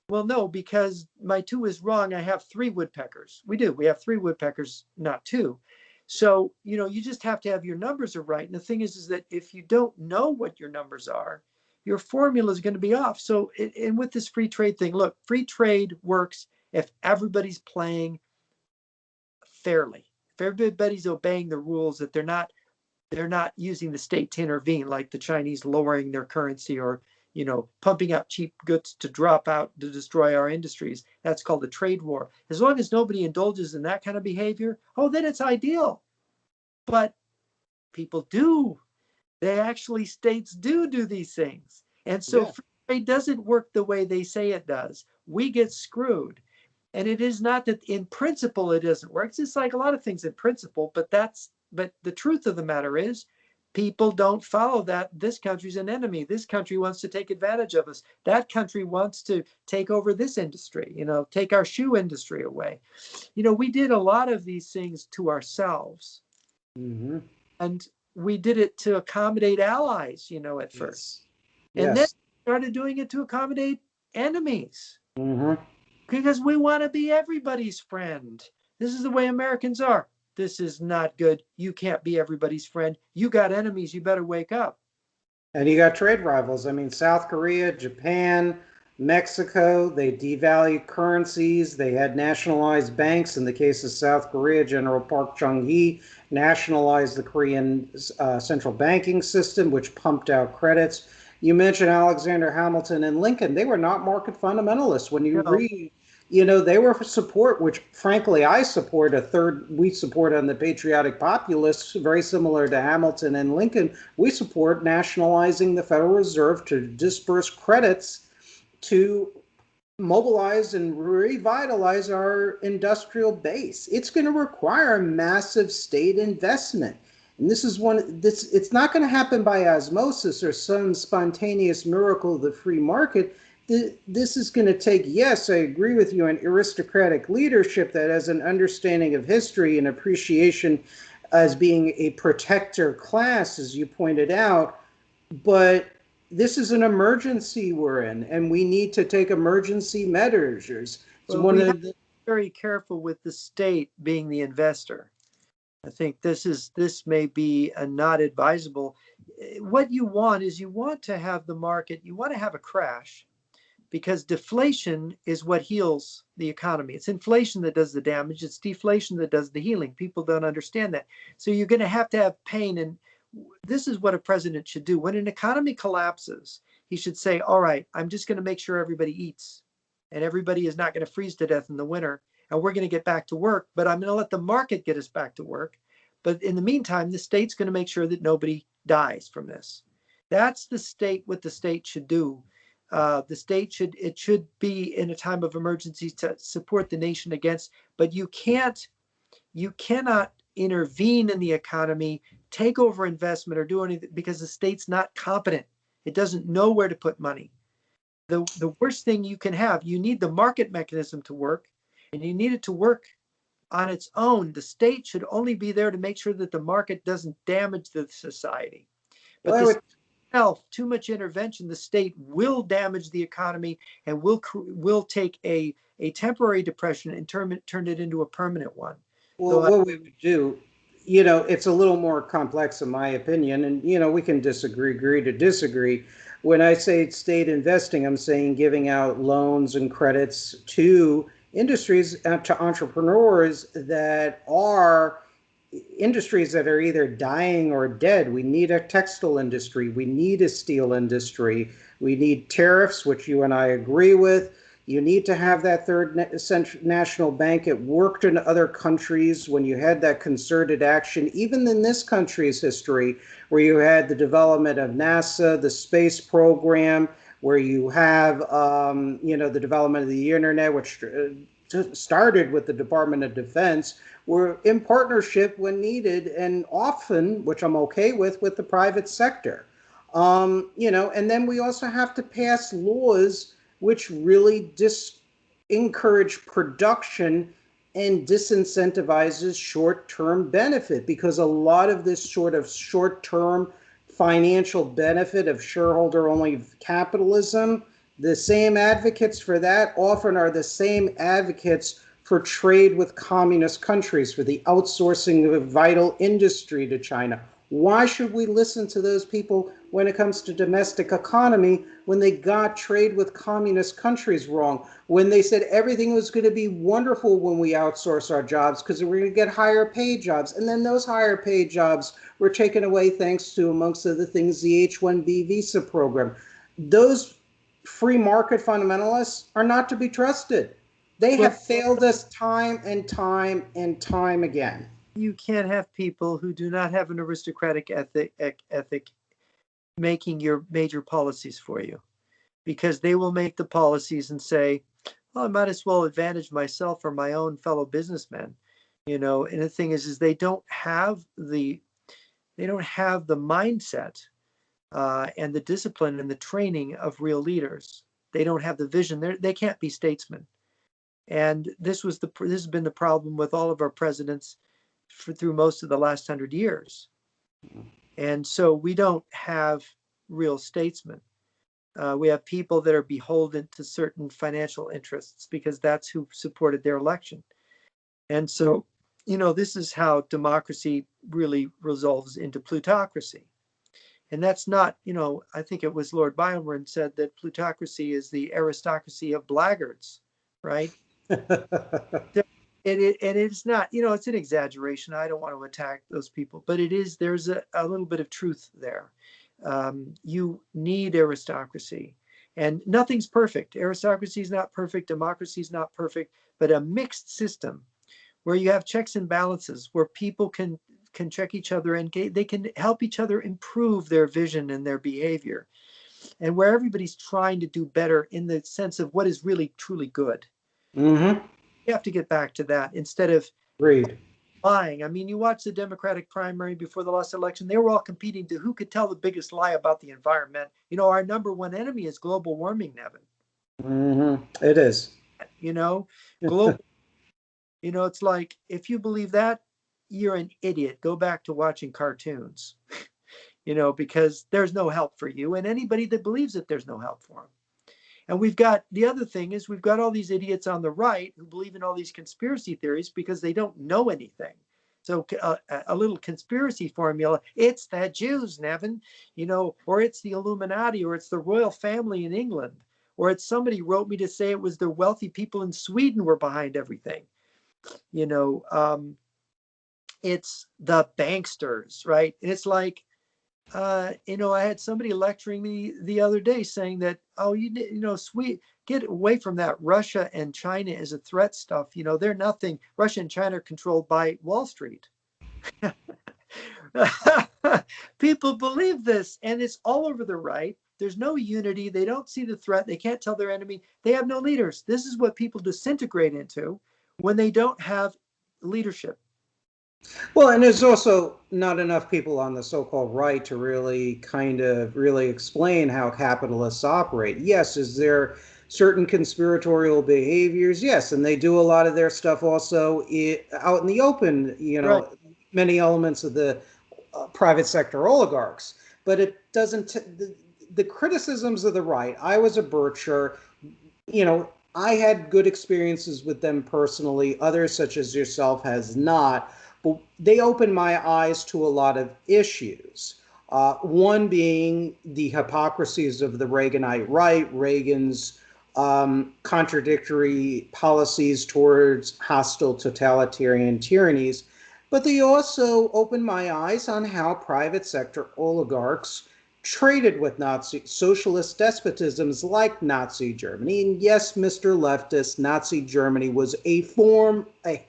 Well, no, because my 2 is wrong. I have 3 woodpeckers. We do. We have 3 woodpeckers, not 2. So, you just have to have your numbers are right. And the thing is that if you don't know what your numbers are, your formula is going to be off. So, and with this free trade thing, look, free trade works if everybody's playing fairly. If everybody's obeying the rules, that they're not using the state to intervene, like the Chinese lowering their currency, or pumping out cheap goods to drop out to destroy our industries. That's called a trade war. As long as nobody indulges in that kind of behavior, oh, then it's ideal. But people do. States do these things. And so Yeah. free trade doesn't work the way they say it does. We get screwed. And it is not that in principle it doesn't work. It's just like a lot of things in principle, but the truth of the matter is people don't follow that. This country's an enemy. This country wants to take advantage of us. That country wants to take over this industry, take our shoe industry away. We did a lot of these things to ourselves, Mm-hmm. and we did it to accommodate allies, at first. Yes. And then Yes. started doing it to accommodate enemies, Mm-hmm. because we want to be everybody's friend. This is the way Americans are. This is not good. You can't be everybody's friend. You got enemies. You better wake up. And you got trade rivals. I mean, South Korea, Japan, Mexico, they devalued currencies. They had nationalized banks. In the case of South Korea, General Park Chung-hee nationalized the Korean central banking system, which pumped out credits. You mentioned Alexander Hamilton and Lincoln. They were not market fundamentalists. When you No, read, they were for support, which frankly I support. We support on the patriotic populists, very similar to Hamilton and Lincoln. We support nationalizing the Federal Reserve to disperse credits to mobilize and revitalize our industrial base. It's going to require massive state investment. And it's not going to happen by osmosis or some spontaneous miracle of the free market. This is going to take, yes, I agree with you, an aristocratic leadership that has an understanding of history and appreciation as being a protector class, as you pointed out. But this is an emergency we're in, and we need to take emergency measures. It's but one we have to of the, be very careful with the state being the investor. I think this may be not advisable. What you want is, you want to have the market, you want to have a crash, because deflation is what heals the economy. It's inflation that does the damage. It's deflation that does the healing. People don't understand that. So you're going to have pain. And this is what a president should do. When an economy collapses, he should say, all right, I'm just going to make sure everybody eats, and everybody is not going to freeze to death in the winter. And we're going to get back to work, but I'm going to let the market get us back to work. But in the meantime, the state's going to make sure that nobody dies from this. That's what the state should do. The state should be in a time of emergency to support the nation against, but you cannot intervene in the economy, take over investment, or do anything because the state's not competent. It doesn't know where to put money. The worst thing you can have, you need the market mechanism to work, and you need it to work on its own. The state should only be there to make sure that the market doesn't damage the society. But Well, I this would too much intervention, the state will damage the economy and will take a temporary depression and turn it into a permanent one. Well, So what we would do, it's a little more complex in my opinion, and we can agree to disagree. When I say state investing, I'm saying giving out loans and credits to industries, to entrepreneurs that are industries that are either dying or dead. We need a textile industry. We need a steel industry. We need tariffs, which you and I agree with. You need to have that third national bank. It worked in other countries when you had that concerted action, even in this country's history, where you had the development of NASA, the space program, where you have, the development of the internet, which started with the Department of Defense, were in partnership when needed, and often, which I'm okay with the private sector. And then we also have to pass laws which really encourage production and disincentivizes short-term benefit, because a lot of this sort of short-term financial benefit of shareholder-only capitalism, the same advocates for that often are the same advocates for trade with communist countries, for the outsourcing of a vital industry to China. Why should we listen to those people when it comes to domestic economy when they got trade with communist countries wrong? When they said everything was going to be wonderful when we outsource our jobs because we're going to get higher paid jobs. And then those higher paid jobs were taken away thanks to, amongst other things, the H-1B visa program. Those free market fundamentalists are not to be trusted. They have failed us time and time and time again. You can't have people who do not have an aristocratic ethic making your major policies for you, because they will make the policies and say, well, I might as well advantage myself or my own fellow businessmen. And the thing is they don't have the mindset and the discipline and the training of real leaders. They don't have the vision. They can't be statesmen. And this has been the problem with all of our presidents through most of the last 100 years. And so we don't have real statesmen. We have people that are beholden to certain financial interests because that's who supported their election. And so, this is how democracy really resolves into plutocracy. And that's not, I think it was Lord Byron said that plutocracy is the aristocracy of blackguards, right? It's not, it's an exaggeration. I don't want to attack those people, but there's a little bit of truth there. You need aristocracy, and nothing's perfect. Aristocracy is not perfect. Democracy is not perfect, but a mixed system where you have checks and balances, where people can check each other and they can help each other improve their vision and their behavior, and where everybody's trying to do better in the sense of what is really truly good. Mm-hmm. You have to get back to that instead of Agreed. lying. I mean, you watch the Democratic primary before the last election, they were all competing to who could tell the biggest lie about the environment. Our number one enemy is global warming, Nevin. Mm-hmm. It is. Global. It's like, if you believe that, you're an idiot. Go back to watching cartoons, because there's no help for you. And anybody that believes it, there's no help for them. And the other thing is we've got all these idiots on the right who believe in all these conspiracy theories because they don't know anything. So a little conspiracy formula, it's the Jews, Nevin, or it's the Illuminati, or it's the royal family in England, or it's somebody wrote me to say it was the wealthy people in Sweden were behind everything. It's the banksters, right? And it's like, I had somebody lecturing me the other day saying that, sweet, get away from that. Russia and China is a threat stuff. They're nothing. Russia and China are controlled by Wall Street. People believe this, and it's all over the right. There's no unity. They don't see the threat. They can't tell their enemy. They have no leaders. This is what people disintegrate into when they don't have leadership. Well, and there's also not enough people on the so-called right to really explain how capitalists operate. Yes, is there certain conspiratorial behaviors? Yes, and they do a lot of their stuff also out in the open, Right. many elements of the private sector oligarchs. But it doesn't, the criticisms of the right, I was a Berkshire, I had good experiences with them personally. Others, such as yourself, has not. But they opened my eyes to a lot of issues. One being the hypocrisies of the Reaganite right, Reagan's contradictory policies towards hostile totalitarian tyrannies. But they also opened my eyes on how private sector oligarchs traded with Nazi socialist despotisms like Nazi Germany. And yes, Mr. Leftist, Nazi Germany was a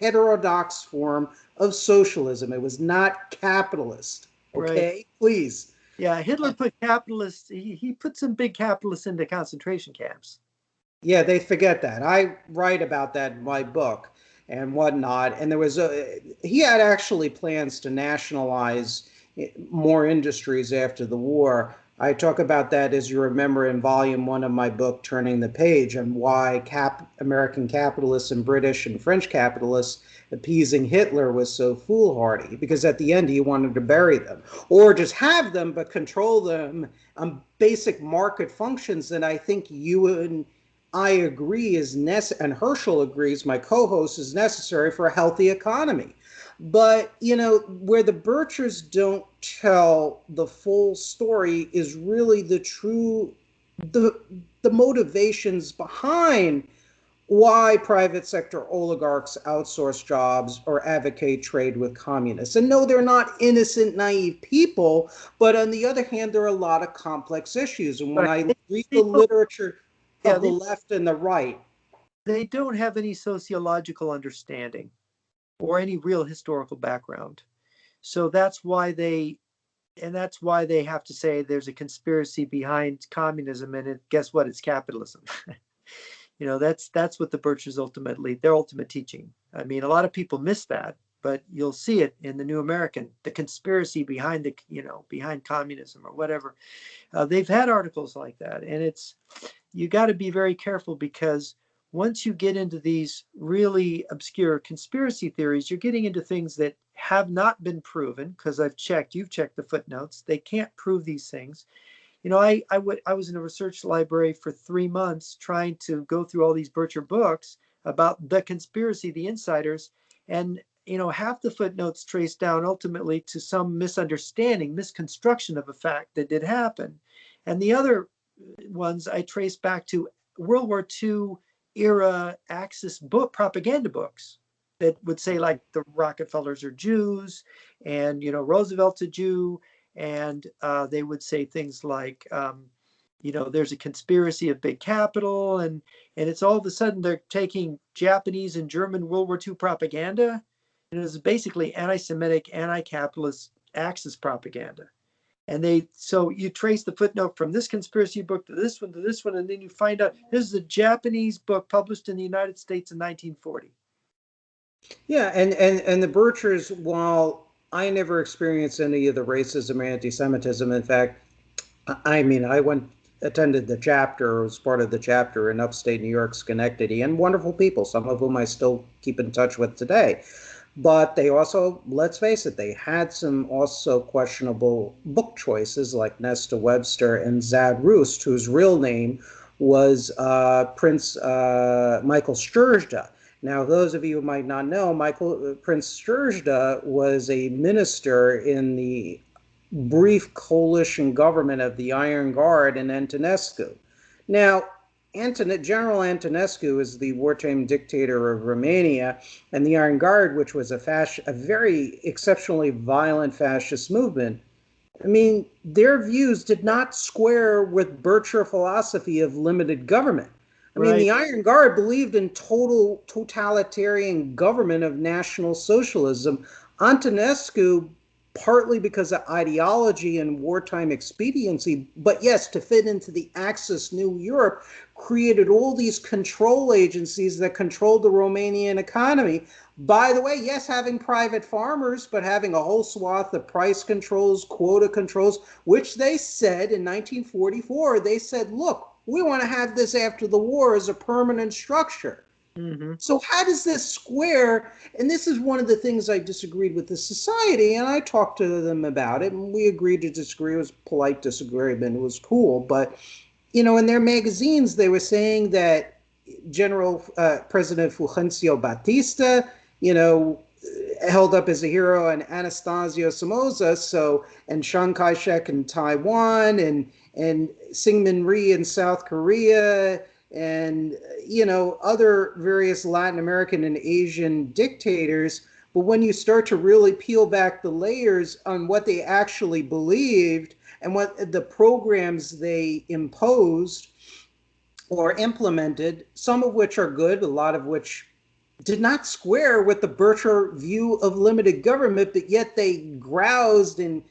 heterodox form of socialism. It was not capitalist. Right. Okay, please. Yeah, Hitler put capitalists, he put some big capitalists into concentration camps. Yeah, they forget that. I write about that in my book and whatnot. And he had actually plans to nationalize more industries after the war. I talk about that, as you remember, in volume one of my book, Turning the Page, and why American capitalists and British and French capitalists appeasing Hitler was so foolhardy, because at the end he wanted to bury them or just have them, but control them on basic market functions that I think you and I agree and Herschel agrees, my co-host, is necessary for a healthy economy. But, where the Birchers don't tell the full story is really the motivations behind why private sector oligarchs outsource jobs or advocate trade with communists. And no, they're not innocent, naive people, but on the other hand, there are a lot of complex issues. And when Right. I read They the don't, literature yeah, of the left and the right, they don't have any sociological understanding or any real historical background. So that's why they have to say there's a conspiracy behind communism, and guess what? It's capitalism. That's what the Birchers their ultimate teaching. I mean, a lot of people miss that, but you'll see it in the New American, the conspiracy behind behind communism or whatever. They've had articles like that, and you got to be very careful, because once you get into these really obscure conspiracy theories, you're getting into things that have not been proven, because you've checked the footnotes. They can't prove these things. I was in a research library for 3 months trying to go through all these Bircher books about the conspiracy, the insiders, and half the footnotes trace down ultimately to some misunderstanding, misconstruction of a fact that did happen. And the other ones I trace back to World War II era Axis propaganda books that would say, like, the Rockefellers are Jews, and Roosevelt's a Jew, and they would say things like, there's a conspiracy of big capital, and it's all of a sudden they're taking Japanese and German World War II propaganda, and it's basically anti-Semitic, anti-capitalist Axis propaganda. And so you trace the footnote from this conspiracy book to this one, and then you find out this is a Japanese book published in the United States in 1940. yeah, and the Birchers, while I never experienced any of the racism or anti-Semitism, in fact, I mean, attended the chapter, or was part of the chapter in upstate New York, Schenectady, and wonderful people, some of whom I still keep in touch with today. But they also, let's face it, they had some also questionable book choices, like Nesta Webster and Zad Roost, whose real name was Prince Michael Sturgeon. Now, those of you who might not know, Prince Sturgeon was a minister in the brief coalition government of the Iron Guard and Antonescu. Now, General Antonescu is the wartime dictator of Romania, and the Iron Guard, which was a very exceptionally violent fascist movement. I mean, their views did not square with Bircher philosophy of limited government. I mean, Right. the Iron Guard believed in total totalitarian government of National Socialism. Antonescu partly because of ideology and wartime expediency, but yes, to fit into the Axis New Europe, created all these control agencies that controlled the Romanian economy. By the way, yes, having private farmers, but having a whole swath of price controls, quota controls, which they said in 1944, they said, look, we want to have this after the war as a permanent structure. Mm-hmm. So how does this square? And this is one of the things I disagreed with the society, and I talked to them about it, and we agreed to disagree. It was polite disagreement. It was cool, but in their magazines, they were saying that General President Fulgencio Batista, held up as a hero, and Anastasio Somoza, and Chiang Kai-shek in Taiwan, and Syngman Rhee in South Korea, and other various Latin American and Asian dictators. But when you start to really peel back the layers on what they actually believed and what the programs they imposed or implemented, some of which are good, a lot of which did not square with the Bircher view of limited government, but yet they groused and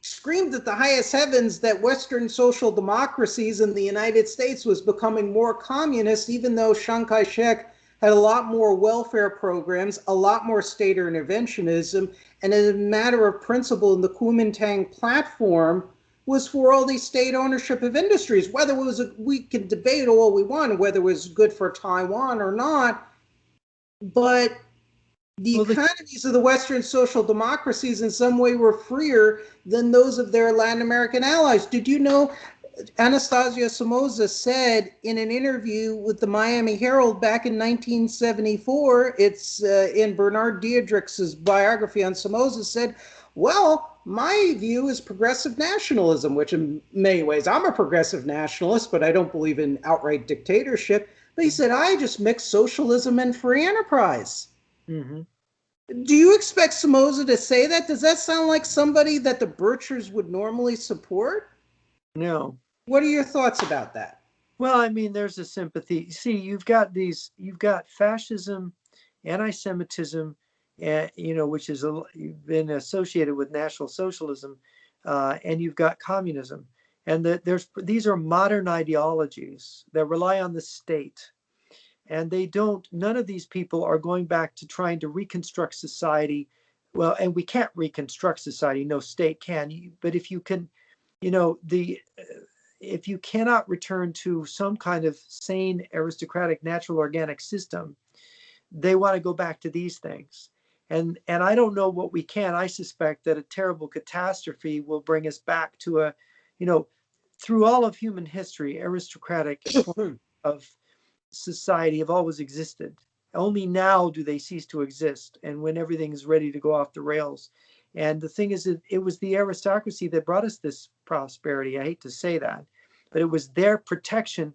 screamed at the highest heavens that Western social democracies in the United States was becoming more communist, even though Chiang Kai-shek had a lot more welfare programs, a lot more state interventionism, and as a matter of principle in the Kuomintang platform was for all these state ownership of industries. Whether it was, we can debate all we want, whether it was good for Taiwan or not, but the Well, economies of the Western social democracies in some way were freer than those of their Latin American allies. Did you know Anastasio Somoza said in an interview with the Miami Herald back in 1974, it's in Bernard Diedrich's biography on Somoza, said, well, my view is progressive nationalism, which in many ways I'm a progressive nationalist, but I don't believe in outright dictatorship. But he said, I just mix socialism and free enterprise. mm-hmm. Do you expect Somoza to say that? Does that sound like somebody that the Birchers would normally support? No. What are your thoughts about that? Well, I mean, there's a sympathy. See, you've got fascism, anti-Semitism, which has been associated with National Socialism, and you've got communism, and these are modern ideologies that rely on the state, and none of these people are going back to trying to reconstruct society. Well, and we can't reconstruct society, no state can, but if you can, if you cannot return to some kind of sane, aristocratic, natural, organic system, they want to go back to these things. And I don't know what we can. I suspect that a terrible catastrophe will bring us back to through all of human history, aristocratic forms of society have always existed. Only now do they cease to exist, and when everything is ready to go off the rails. And the thing is, it was the aristocracy that brought us this prosperity. I hate to say that, but it was their protection.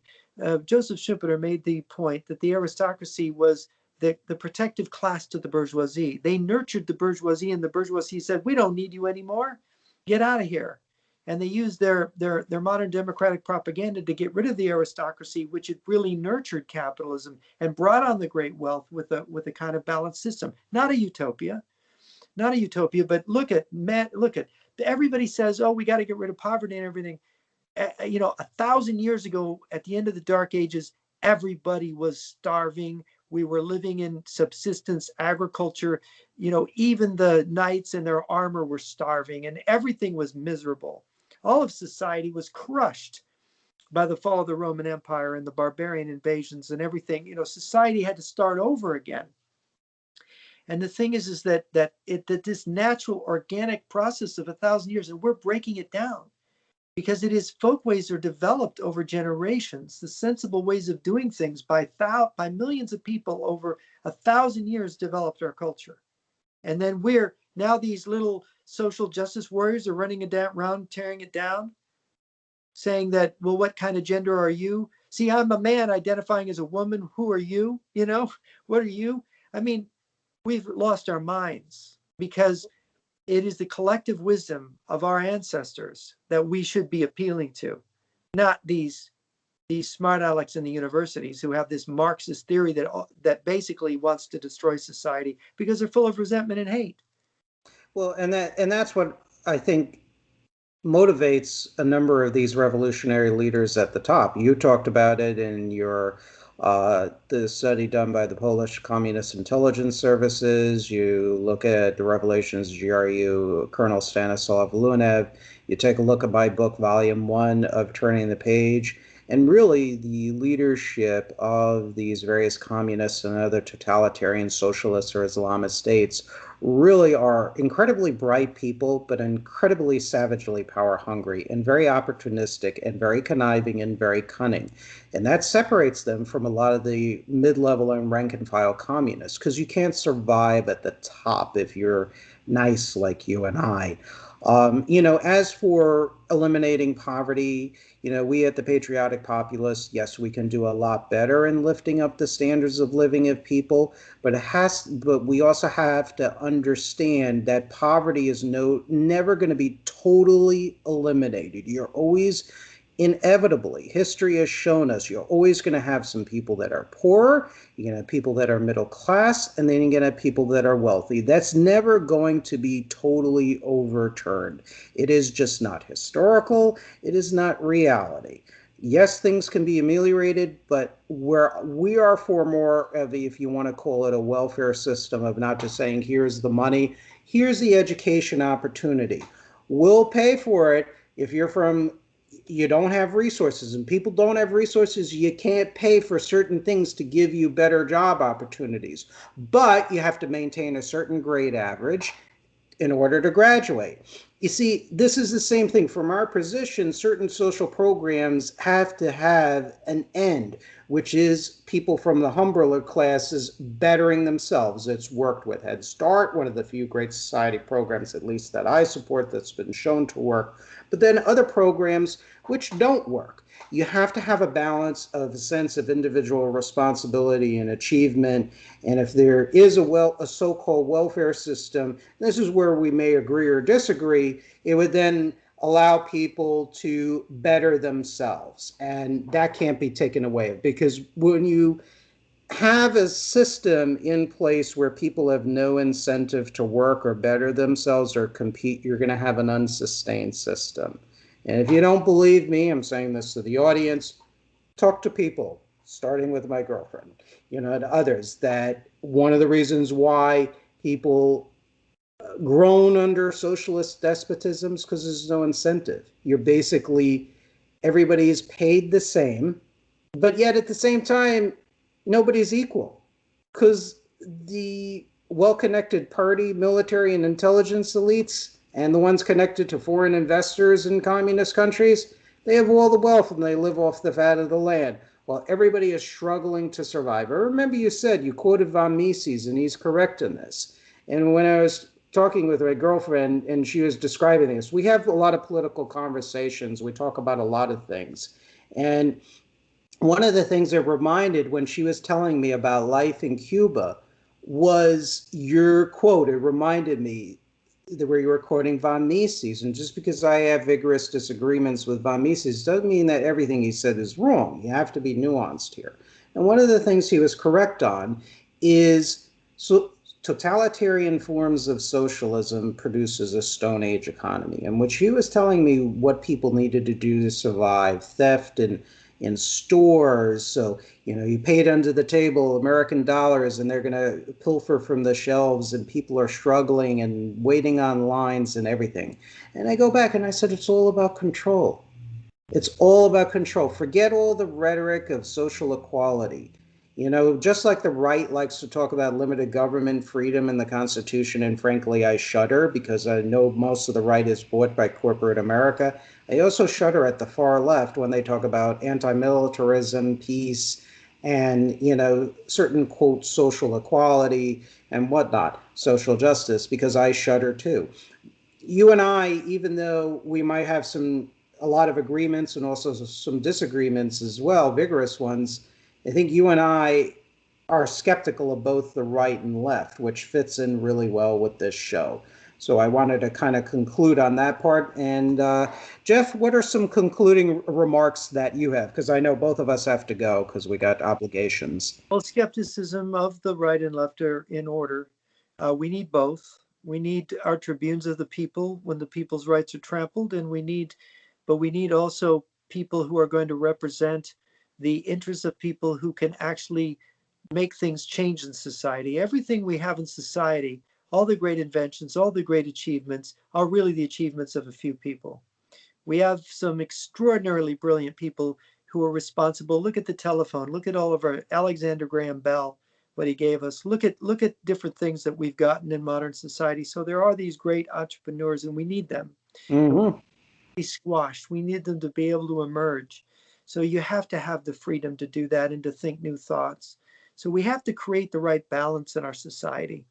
Joseph Schumpeter made the point that the aristocracy was the protective class to the bourgeoisie. They nurtured the bourgeoisie, and the bourgeoisie said, we don't need you anymore. Get out of here. And they used their modern democratic propaganda to get rid of the aristocracy, which had really nurtured capitalism and brought on the great wealth with a kind of balanced system. Not a utopia, but look at everybody says, oh, we got to get rid of poverty and everything. 1,000 years ago, at the end of the Dark Ages, everybody was starving. We were living in subsistence agriculture. Even the knights in their armor were starving, and everything was miserable. All of society was crushed by the fall of the Roman Empire and the barbarian invasions and everything. Society had to start over again. And the thing is that this natural organic process of 1,000 years, and we're breaking it down because folkways are developed over generations. The sensible ways of doing things by millions of people over 1,000 years developed our culture. And then now these little social justice warriors are running it around, tearing it down, saying that, well, what kind of gender are you? See, I'm a man identifying as a woman. Who are you? What are you? I mean, we've lost our minds because it is the collective wisdom of our ancestors that we should be appealing to, not these smart alecks in the universities who have this Marxist theory that basically wants to destroy society because they're full of resentment and hate. Well, and that's what I think motivates a number of these revolutionary leaders at the top. You talked about it in your the study done by the Polish Communist Intelligence Services. You look at the Revelations GRU, Colonel Stanislav Lunev. You take a look at my book, Volume One of Turning the Page. And really, the leadership of these various communists and other totalitarian socialist or Islamist states really are incredibly bright people, but incredibly savagely power hungry and very opportunistic and very conniving and very cunning. And that separates them from a lot of the mid level and rank and file communists because you can't survive at the top if you're nice like you and I. As for eliminating poverty, we at the Patriotic Populist, yes, we can do a lot better in lifting up the standards of living of people, but we also have to understand that poverty is never going to be totally eliminated. You're always inevitably, history has shown us you're always going to have some people that are poor, you're going to have people that are middle class, and then you're going to have people that are wealthy. That's never going to be totally overturned. It is just not historical, it is not reality. Yes, things can be ameliorated, but we are for more of a, if you want to call it a welfare system, of not just saying here's the money, here's the education opportunity. We'll pay for it if you don't have resources, and people don't have resources, you can't pay for certain things to give you better job opportunities, but you have to maintain a certain grade average in order to graduate. You see, this is the same thing. From our position, certain social programs have to have an end, which is people from the humbler classes bettering themselves. It's worked with Head Start, one of the few Great Society programs, at least that I support, that's been shown to work. But then other programs which don't work. You have to have a balance of a sense of individual responsibility and achievement. And if there is a so-called welfare system, this is where we may agree or disagree, it would then allow people to better themselves. And that can't be taken away, because when you have a system in place where people have no incentive to work or better themselves or compete, you're going to have an unsustained system. And if you don't believe me, I'm saying this to the audience, talk to people, starting with my girlfriend, and others, that one of the reasons why people groan under socialist despotisms because there's no incentive. You're basically, everybody is paid the same, but yet at the same time, nobody's equal, because the well-connected party, military, and intelligence elites, and the ones connected to foreign investors in communist countries, they have all the wealth and they live off the fat of the land, while everybody is struggling to survive. I remember you quoted von Mises, and he's correct in this. And when I was talking with my girlfriend and she was describing this, we have a lot of political conversations. We talk about a lot of things. And one of the things that reminded when she was telling me about life in Cuba was your quote. It reminded me where you were quoting von Mises. And just because I have vigorous disagreements with von Mises doesn't mean that everything he said is wrong. You have to be nuanced here. And one of the things he was correct on is, so totalitarian forms of socialism produces a Stone Age economy, in which he was telling me what people needed to do to survive: theft and in stores. So, you paid under the table American dollars and they're going to pilfer from the shelves, and people are struggling and waiting on lines and everything. And I go back and I said, it's all about control. It's all about control. Forget all the rhetoric of social equality. Just like the right likes to talk about limited government freedom in the Constitution, and frankly, I shudder because I know most of the right is bought by corporate America. I also shudder at the far left when they talk about anti-militarism, peace, and, certain, quote, social equality and whatnot, social justice, because I shudder too. You and I, even though we might have a lot of agreements and also some disagreements as well, vigorous ones, I think you and I are skeptical of both the right and left, which fits in really well with this show. So I wanted to kind of conclude on that part. And Jeff, what are some concluding remarks that you have? Because I know both of us have to go because we got obligations. Well, skepticism of the right and left are in order. We need both. We need our tribunes of the people when the people's rights are trampled, and but we need also people who are going to represent the interests of people who can actually make things change in society. Everything we have in society, all the great inventions, all the great achievements, are really the achievements of a few people. We have some extraordinarily brilliant people who are responsible. Look at the telephone. Look at all of our Alexander Graham Bell, what he gave us. Look at different things that we've gotten in modern society. So there are these great entrepreneurs, and we need them. And we Hmm. be squashed. We need them to be able to emerge. So you have to have the freedom to do that and to think new thoughts. So we have to create the right balance in our society,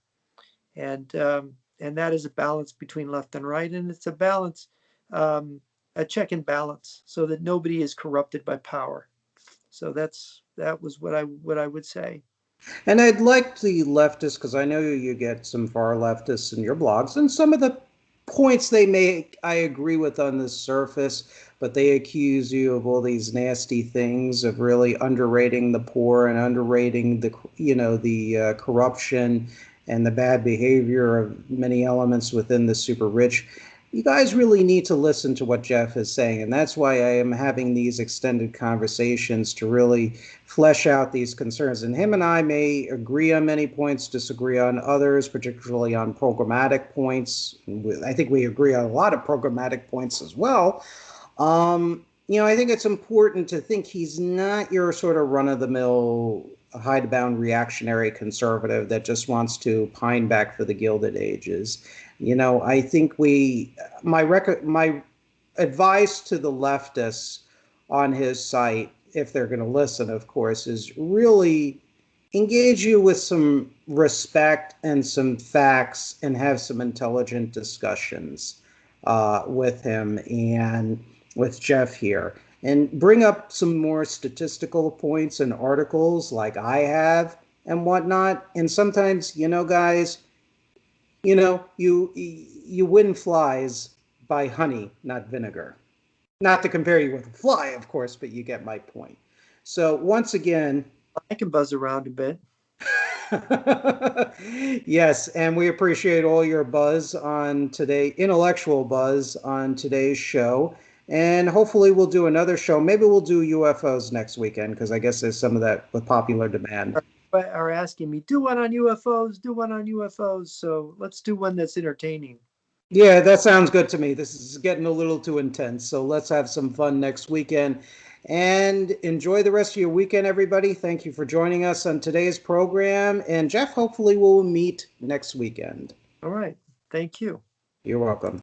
and that is a balance between left and right, and it's a balance, um, a check and balance, so that nobody is corrupted by power. So that was what I would say. And I'd like the leftists, because I know you get some far leftists in your blogs, and some of the points they make I agree with on the surface, but they accuse you of all these nasty things, of really underrating the poor and underrating the corruption and the bad behavior of many elements within the super rich. You guys really need to listen to what Jeff is saying, and that's why I am having these extended conversations to really flesh out these concerns. And him and I may agree on many points, disagree on others, particularly on programmatic points. I think we agree on a lot of programmatic points as well. I think it's important to think he's not your sort of run of the mill, hidebound reactionary conservative that just wants to pine back for the Gilded Ages. I think my advice to the leftists on his site, if they're going to listen, of course, is really engage you with some respect and some facts and have some intelligent discussions with him and with Jeff here. And bring up some more statistical points and articles like I have and whatnot. And sometimes, guys, you win flies by honey, not vinegar. Not to compare you with a fly, of course, but you get my point. So once again, I can buzz around a bit. yes, and we appreciate all your buzz on today, intellectual buzz on today's show. And hopefully we'll do another show. Maybe we'll do UFOs next weekend because I guess there's some of that with popular demand. Are asking me, do one on UFOs, do one on UFOs. So let's do one that's entertaining. Yeah, that sounds good to me. This is getting a little too intense. So let's have some fun next weekend and enjoy the rest of your weekend, everybody. Thank you for joining us on today's program. And Jeff, hopefully we'll meet next weekend. All right. Thank you. You're welcome.